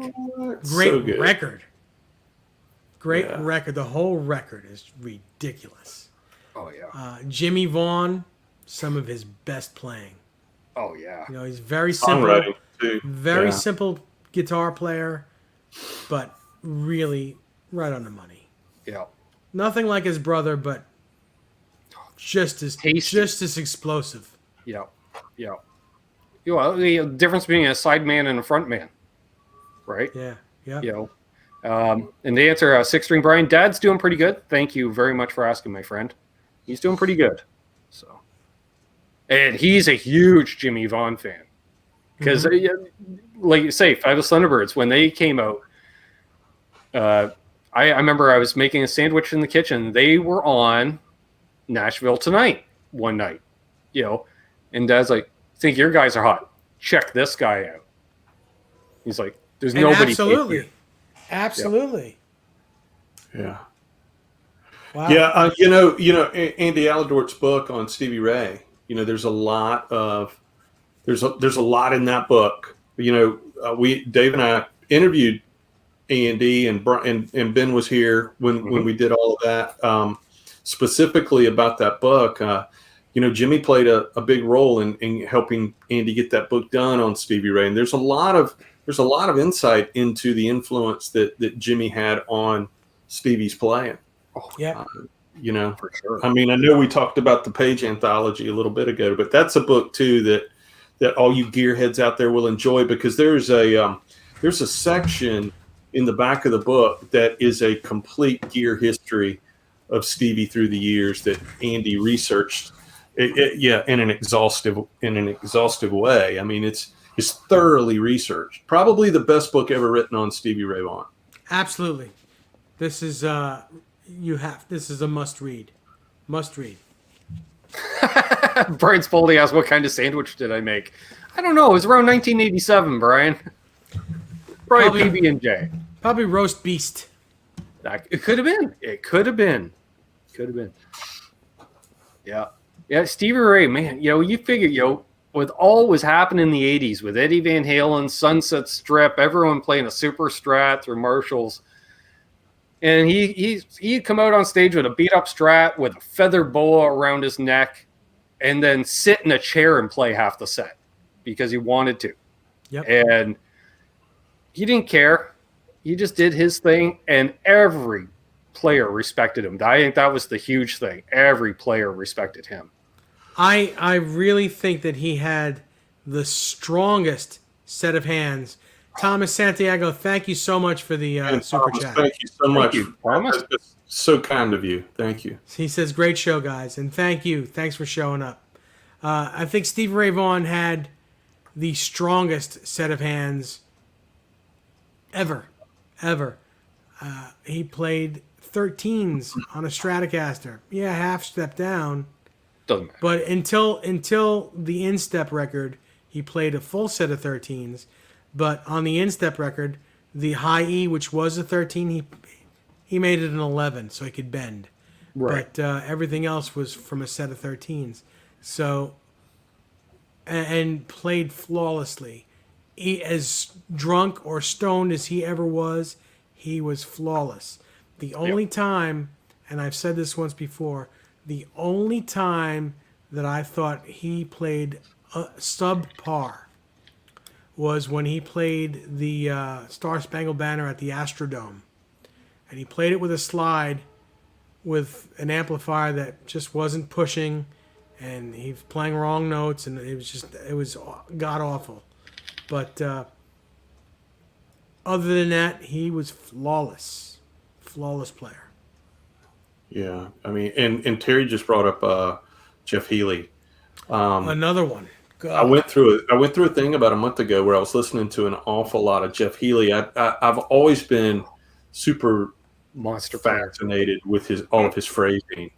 [SPEAKER 2] Great
[SPEAKER 3] So good.
[SPEAKER 2] record. Great
[SPEAKER 3] Yeah.
[SPEAKER 2] record. The whole record is ridiculous.
[SPEAKER 4] Oh, yeah.
[SPEAKER 2] Jimmy Vaughn, some of his best playing.
[SPEAKER 4] Oh, yeah.
[SPEAKER 2] You know, he's very simple,
[SPEAKER 3] Songwriting too.
[SPEAKER 2] very
[SPEAKER 3] Yeah.
[SPEAKER 2] simple guitar player, but really right on the money.
[SPEAKER 4] Yeah.
[SPEAKER 2] Nothing like his brother, but just as
[SPEAKER 4] Tasty.
[SPEAKER 2] just as explosive.
[SPEAKER 4] Yeah. Yeah. The difference between a side man and a front man, right?
[SPEAKER 2] Yeah, yeah.
[SPEAKER 4] And the answer, Six String Brian, Dad's doing pretty good. Thank you very much for asking, my friend. He's doing pretty good. So, and he's a huge Jimmy Vaughn fan because, like you say, Fabulous Thunderbirds when they came out. I remember I was making a sandwich in the kitchen. They were on Nashville Tonight one night, and Dad's like, "Think your guys are hot? Check this guy out." He's like, "There's
[SPEAKER 2] And
[SPEAKER 4] nobody."
[SPEAKER 2] absolutely, absolutely.
[SPEAKER 3] Yeah.
[SPEAKER 2] Wow.
[SPEAKER 3] Yeah, Andy Aladort's book on Stevie Ray. There's a lot in that book. Dave and I interviewed Andy and Ben was here when we did all of that. Specifically about that book, Jimmy played a big role in helping Andy get that book done on Stevie Ray. And there's a lot of insight into the influence that Jimmy had on Stevie's playing.
[SPEAKER 2] Yeah.
[SPEAKER 4] For sure.
[SPEAKER 3] I mean, I know we talked about the Page anthology a little bit ago, but that's a book too that all you gearheads out there will enjoy because there's a section in the back of the book that is a complete gear history of Stevie through the years that Andy researched. In an exhaustive way. I mean, it's thoroughly researched. Probably the best book ever written on Stevie Ray Vaughan.
[SPEAKER 2] Absolutely. This is this is a must read. Must read.
[SPEAKER 4] Brian Spoldy asked, "What kind of sandwich did I make?" I don't know. It was around 1987, Brian. Probably PB&J.
[SPEAKER 2] Probably roast beast.
[SPEAKER 4] It could have been. It could have been. Could have been. Yeah. Yeah, Stevie Ray, man, you figure, with all was happening in the 80s with Eddie Van Halen, Sunset Strip, everyone playing a Super Strat or Marshalls. And he'd come out on stage with a beat-up Strat with a feather boa around his neck and then sit in a chair and play half the set because he wanted to.
[SPEAKER 2] Yep.
[SPEAKER 4] And he didn't care. He just did his thing, and every player respected him. I think that was the huge thing. Every player respected him.
[SPEAKER 2] I really think that he had the strongest set of hands. Thomas Santiago, thank you so much for the super
[SPEAKER 3] Thomas,
[SPEAKER 2] chat.
[SPEAKER 3] thank you so much.
[SPEAKER 4] you, Thomas.
[SPEAKER 3] That's so kind of you. Thank you.
[SPEAKER 2] He says, great show, guys. And thank you. Thanks for showing up. I think Stevie Ray Vaughan had the strongest set of hands ever. He played 13s on a Stratocaster. Yeah, half step down.
[SPEAKER 4] Doesn't matter.
[SPEAKER 2] But until the instep record, he played a full set of 13s. But on the instep record, the high E, which was a 13, he made it an 11, so he could bend.
[SPEAKER 4] Right.
[SPEAKER 2] But everything else was from a set of 13s. So, and played flawlessly. He, as drunk or stoned as he ever was, he was flawless. The only time, and I've said this once before, the only time that I thought he played subpar was when he played the Star Spangled Banner at the Astrodome. And he played it with a slide with an amplifier that just wasn't pushing, and he was playing wrong notes, and it was god awful. But other than that, he was flawless player.
[SPEAKER 3] Yeah, I mean, and Terry just brought up Jeff Healey.
[SPEAKER 2] Another one.
[SPEAKER 3] I went through a thing about a month ago where I was listening to an awful lot of Jeff Healey. I've always been super
[SPEAKER 4] Monster
[SPEAKER 3] fascinated with all of his phrasing,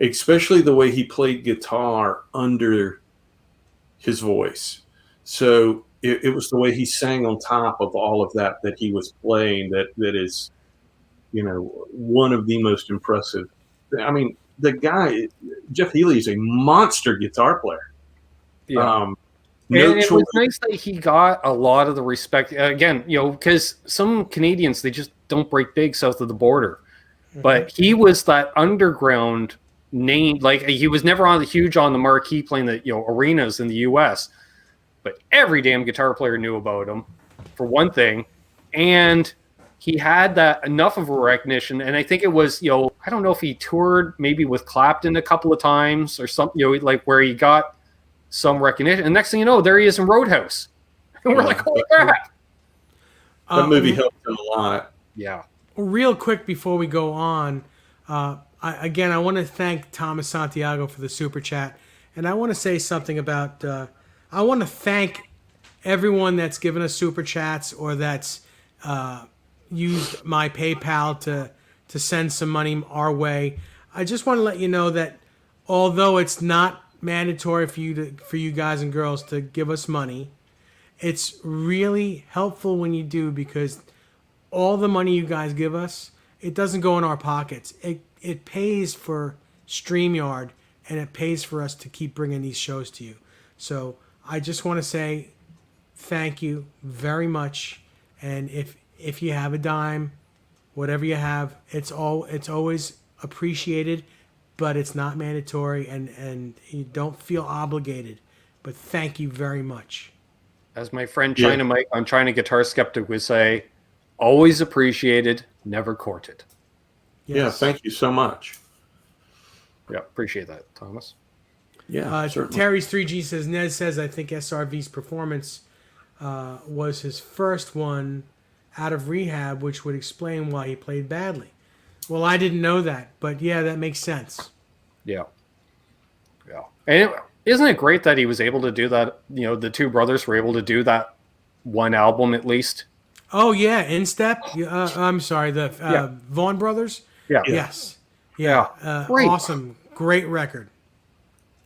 [SPEAKER 3] especially the way he played guitar under his voice. So it was the way he sang on top of all of that he was playing that is, one of the most impressive. I mean, the guy, Jeff Healey, is a monster guitar player.
[SPEAKER 4] Yeah.
[SPEAKER 3] And
[SPEAKER 4] it was nice that he got a lot of the respect. Again, because some Canadians, they just don't break big south of the border. Mm-hmm. But he was that underground name. Like, he was never huge on the marquee playing the arenas in the U.S., but every damn guitar player knew about him, for one thing. And he had that enough of a recognition. And I think it was, I don't know if he toured maybe with Clapton a couple of times or something, like where he got some recognition. And next thing you know, there he is in Roadhouse. And we're like, holy crap.
[SPEAKER 3] That movie helped him a lot.
[SPEAKER 4] Yeah.
[SPEAKER 2] Real quick before we go on, I want to thank Thomas Santiago for the super chat. And I want to say something about, I want to thank everyone that's given us super chats or that's used my PayPal to send some money our way. I just want to let you know that although it's not mandatory for you guys and girls to give us money, it's really helpful when you do, because all the money you guys give us, it doesn't go in our pockets. It pays for StreamYard, and it pays for us to keep bringing these shows to you. So I just want to say thank you very much. And if you have a dime, whatever you have, it's always appreciated, but it's not mandatory, and you don't feel obligated. But thank you very much.
[SPEAKER 4] As my friend China Mike on China Guitar Skeptic would say, always appreciated, never courted.
[SPEAKER 2] Yes.
[SPEAKER 3] Yeah, thank you so much.
[SPEAKER 4] Yeah, appreciate that, Thomas.
[SPEAKER 3] Yeah, certainly.
[SPEAKER 2] Terry's 3G says, Nez says, I think SRV's performance was his first one out of rehab, which would explain why he played badly. Well, I didn't know that, but yeah, that makes sense.
[SPEAKER 4] Yeah. Yeah. And isn't it great that he was able to do that? The two brothers were able to do that one album at least.
[SPEAKER 2] Oh, yeah. Instep. I'm sorry. The Vaughn brothers.
[SPEAKER 4] Yeah.
[SPEAKER 2] Yes. Yeah.
[SPEAKER 4] Great.
[SPEAKER 2] Awesome. Great record.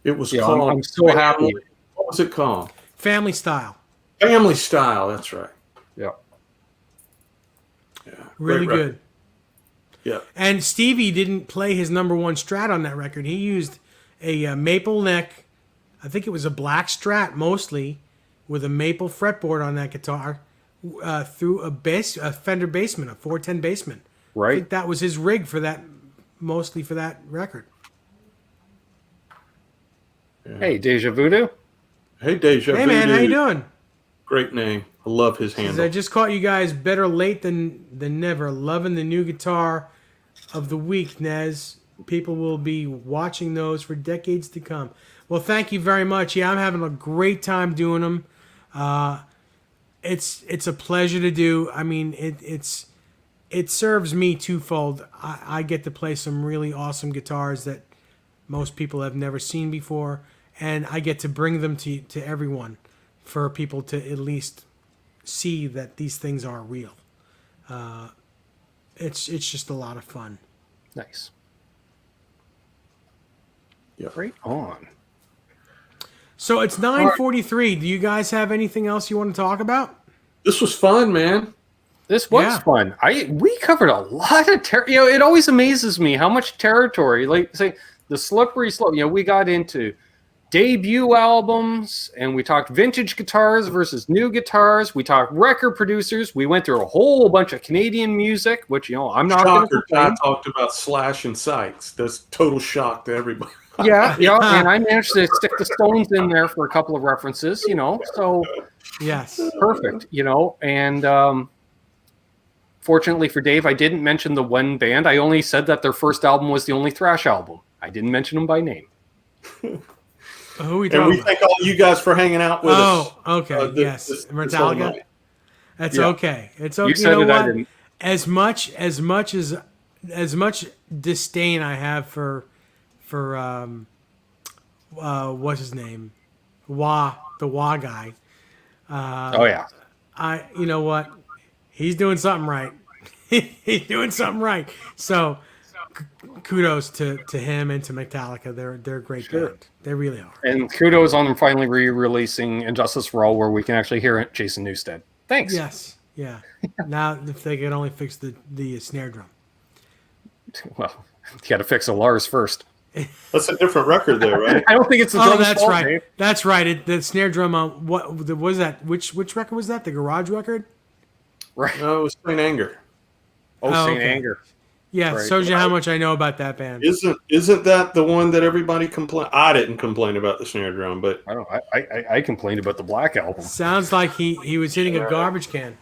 [SPEAKER 3] It was called.
[SPEAKER 4] I'm so happy.
[SPEAKER 3] What was it called?
[SPEAKER 2] Family Style.
[SPEAKER 3] Family Style. That's right.
[SPEAKER 4] Yeah.
[SPEAKER 3] Yeah.
[SPEAKER 2] Really
[SPEAKER 3] Great
[SPEAKER 2] good.
[SPEAKER 3] record. Yeah.
[SPEAKER 2] And Stevie didn't play his number one Strat on that record. He used a maple neck. I think it was a black Strat mostly, with a maple fretboard on that guitar, through a Fender Bassman, a 410 Bassman.
[SPEAKER 4] Right.
[SPEAKER 2] I think that was his rig for that, mostly for that record.
[SPEAKER 3] Yeah.
[SPEAKER 4] Hey, Deja Voodoo.
[SPEAKER 3] Hey, Deja
[SPEAKER 2] Hey,
[SPEAKER 3] Voodoo.
[SPEAKER 2] man, how you doing?
[SPEAKER 3] Great name. I love his handle.
[SPEAKER 2] I just caught you guys better late than never. Loving the new guitar of the week, Nez. People will be watching those for decades to come. Well, thank you very much. Yeah, I'm having a great time doing them. It's a pleasure to do. I mean, it serves me twofold. I get to play some really awesome guitars that most people have never seen before, and I get to bring them to everyone for people to at least see that these things are real. It's just a lot of fun.
[SPEAKER 4] Nice.
[SPEAKER 3] Yeah.
[SPEAKER 4] Right on.
[SPEAKER 2] So it's 9:43. Do you guys have anything else you want to talk about?
[SPEAKER 3] This was fun, man.
[SPEAKER 4] This was
[SPEAKER 2] Yeah.
[SPEAKER 4] fun. We covered a lot of it always amazes me how much territory, like say the slippery slope. We got into debut albums and we talked vintage guitars versus new guitars. We talked record producers. We went through a whole bunch of Canadian music, which I'm not going to
[SPEAKER 3] Shocker,
[SPEAKER 4] complain.
[SPEAKER 3] I talked about Slash and Sykes. That's total shock to everybody.
[SPEAKER 4] Yeah, and I managed to stick the Stones in there for a couple of references, so
[SPEAKER 2] Yes.
[SPEAKER 4] perfect, and fortunately for Dave, I didn't mention the one band. I only said that their first album was the only thrash album. I didn't mention them by name.
[SPEAKER 2] Who are we
[SPEAKER 3] And
[SPEAKER 2] talking
[SPEAKER 3] we
[SPEAKER 2] about?
[SPEAKER 3] thank all you guys for hanging out with us.
[SPEAKER 2] Okay. Yes.
[SPEAKER 3] this whole
[SPEAKER 2] Metallica.
[SPEAKER 3] night.
[SPEAKER 2] That's
[SPEAKER 3] Yeah.
[SPEAKER 2] okay. It's okay.
[SPEAKER 4] You said
[SPEAKER 2] know
[SPEAKER 4] it, I
[SPEAKER 2] what?
[SPEAKER 4] didn't.
[SPEAKER 2] As much disdain I have for what's his name? The Wah guy.
[SPEAKER 4] Oh yeah.
[SPEAKER 2] You know what? He's doing something right. He's doing something right. So kudos to him and to Metallica. They're a great band. They really are.
[SPEAKER 4] And kudos on them finally re-releasing Injustice for All, where we can actually hear it. Jason Newsted. Thanks.
[SPEAKER 2] Yes. Yeah. Now if they could only fix the snare drum.
[SPEAKER 4] Well, you got to fix a Lars first.
[SPEAKER 3] That's a different record there, right?
[SPEAKER 4] I don't think it's the
[SPEAKER 2] Oh,
[SPEAKER 4] drummer's
[SPEAKER 2] that's
[SPEAKER 4] fault,
[SPEAKER 2] right.
[SPEAKER 4] Dave.
[SPEAKER 2] That's right. The snare drum on what was that? Which record was that? The Garage record?
[SPEAKER 4] Right.
[SPEAKER 3] No, it was Saint Anger.
[SPEAKER 4] Oh,
[SPEAKER 2] Oh,
[SPEAKER 4] Saint
[SPEAKER 2] okay.
[SPEAKER 4] Anger.
[SPEAKER 2] Yeah,
[SPEAKER 4] Right.
[SPEAKER 2] shows you how much I know about that band.
[SPEAKER 3] Isn't that the one that everybody complained? I didn't complain about the snare drum, but
[SPEAKER 4] I don't. I complained about the Black Album.
[SPEAKER 2] Sounds like he was hitting a garbage can.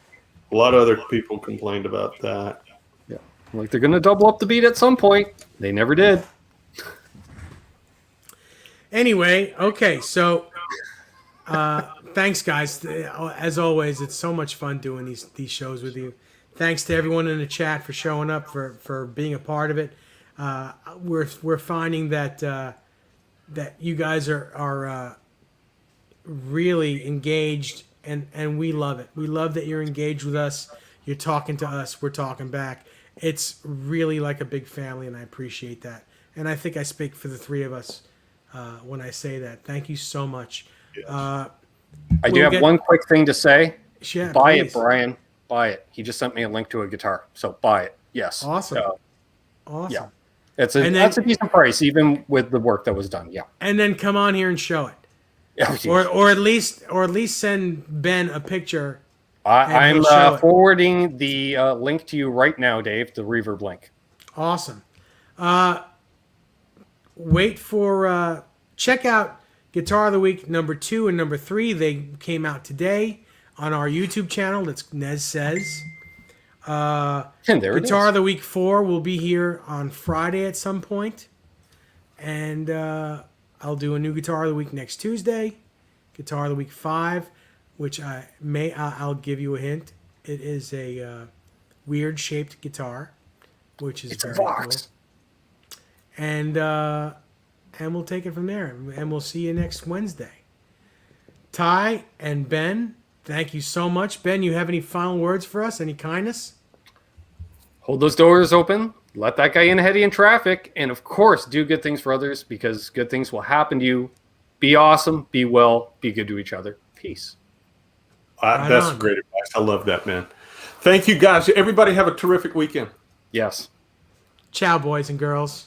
[SPEAKER 3] a lot of other people complained about that.
[SPEAKER 4] Yeah. Like they're gonna double up the beat at some point. They never did.
[SPEAKER 2] Anyway, okay, so thanks guys. As always, it's so much fun doing these shows with you. Thanks to everyone in the chat for showing up, for being a part of it. We're finding that that you guys are really engaged, and we love it. We love that you're engaged with us. You're talking to us. We're talking back. It's really like a big family, and I appreciate that. And I think I speak for the three of us when I say that. Thank you so much.
[SPEAKER 4] I do have one quick thing to say.
[SPEAKER 2] Yeah,
[SPEAKER 4] Buy
[SPEAKER 2] please.
[SPEAKER 4] it, Brian. Buy it. He just sent me a link to a guitar, so buy it. Yes.
[SPEAKER 2] Awesome.
[SPEAKER 4] Uh,
[SPEAKER 2] Awesome.
[SPEAKER 4] yeah. That's a decent price, even with the work that was done. Yeah.
[SPEAKER 2] And then come on here and show it, or at least send Ben a picture.
[SPEAKER 4] I'm
[SPEAKER 2] he'll show it.
[SPEAKER 4] forwarding the link to you right now, Dave. The reverb link.
[SPEAKER 2] Awesome. Wait for check out Guitar of the Week number 2 and number 3. They came out today on our YouTube channel. That's Nez Says.
[SPEAKER 4] And there
[SPEAKER 2] Guitar
[SPEAKER 4] it
[SPEAKER 2] of the Week 4 will be here on Friday at some point. And I'll do a new Guitar of the Week next Tuesday. Guitar of the Week 5, which I'll give you a hint. It is a weird shaped guitar, which is
[SPEAKER 4] It's a
[SPEAKER 2] very
[SPEAKER 4] Vox.
[SPEAKER 2] cool. And we'll take it from there. And we'll see you next Wednesday. Ty and Ben, thank you so much. Ben, you have any final words for us? Any kindness?
[SPEAKER 4] Hold those doors open. Let that guy in ahead of you in traffic. And of course, do good things for others because good things will happen to you. Be awesome. Be well. Be good to each other. Peace.
[SPEAKER 2] Right
[SPEAKER 3] That's
[SPEAKER 2] on.
[SPEAKER 3] great advice. I love that, man. Thank you, guys. Everybody have a terrific weekend.
[SPEAKER 4] Yes.
[SPEAKER 2] Ciao, boys and girls.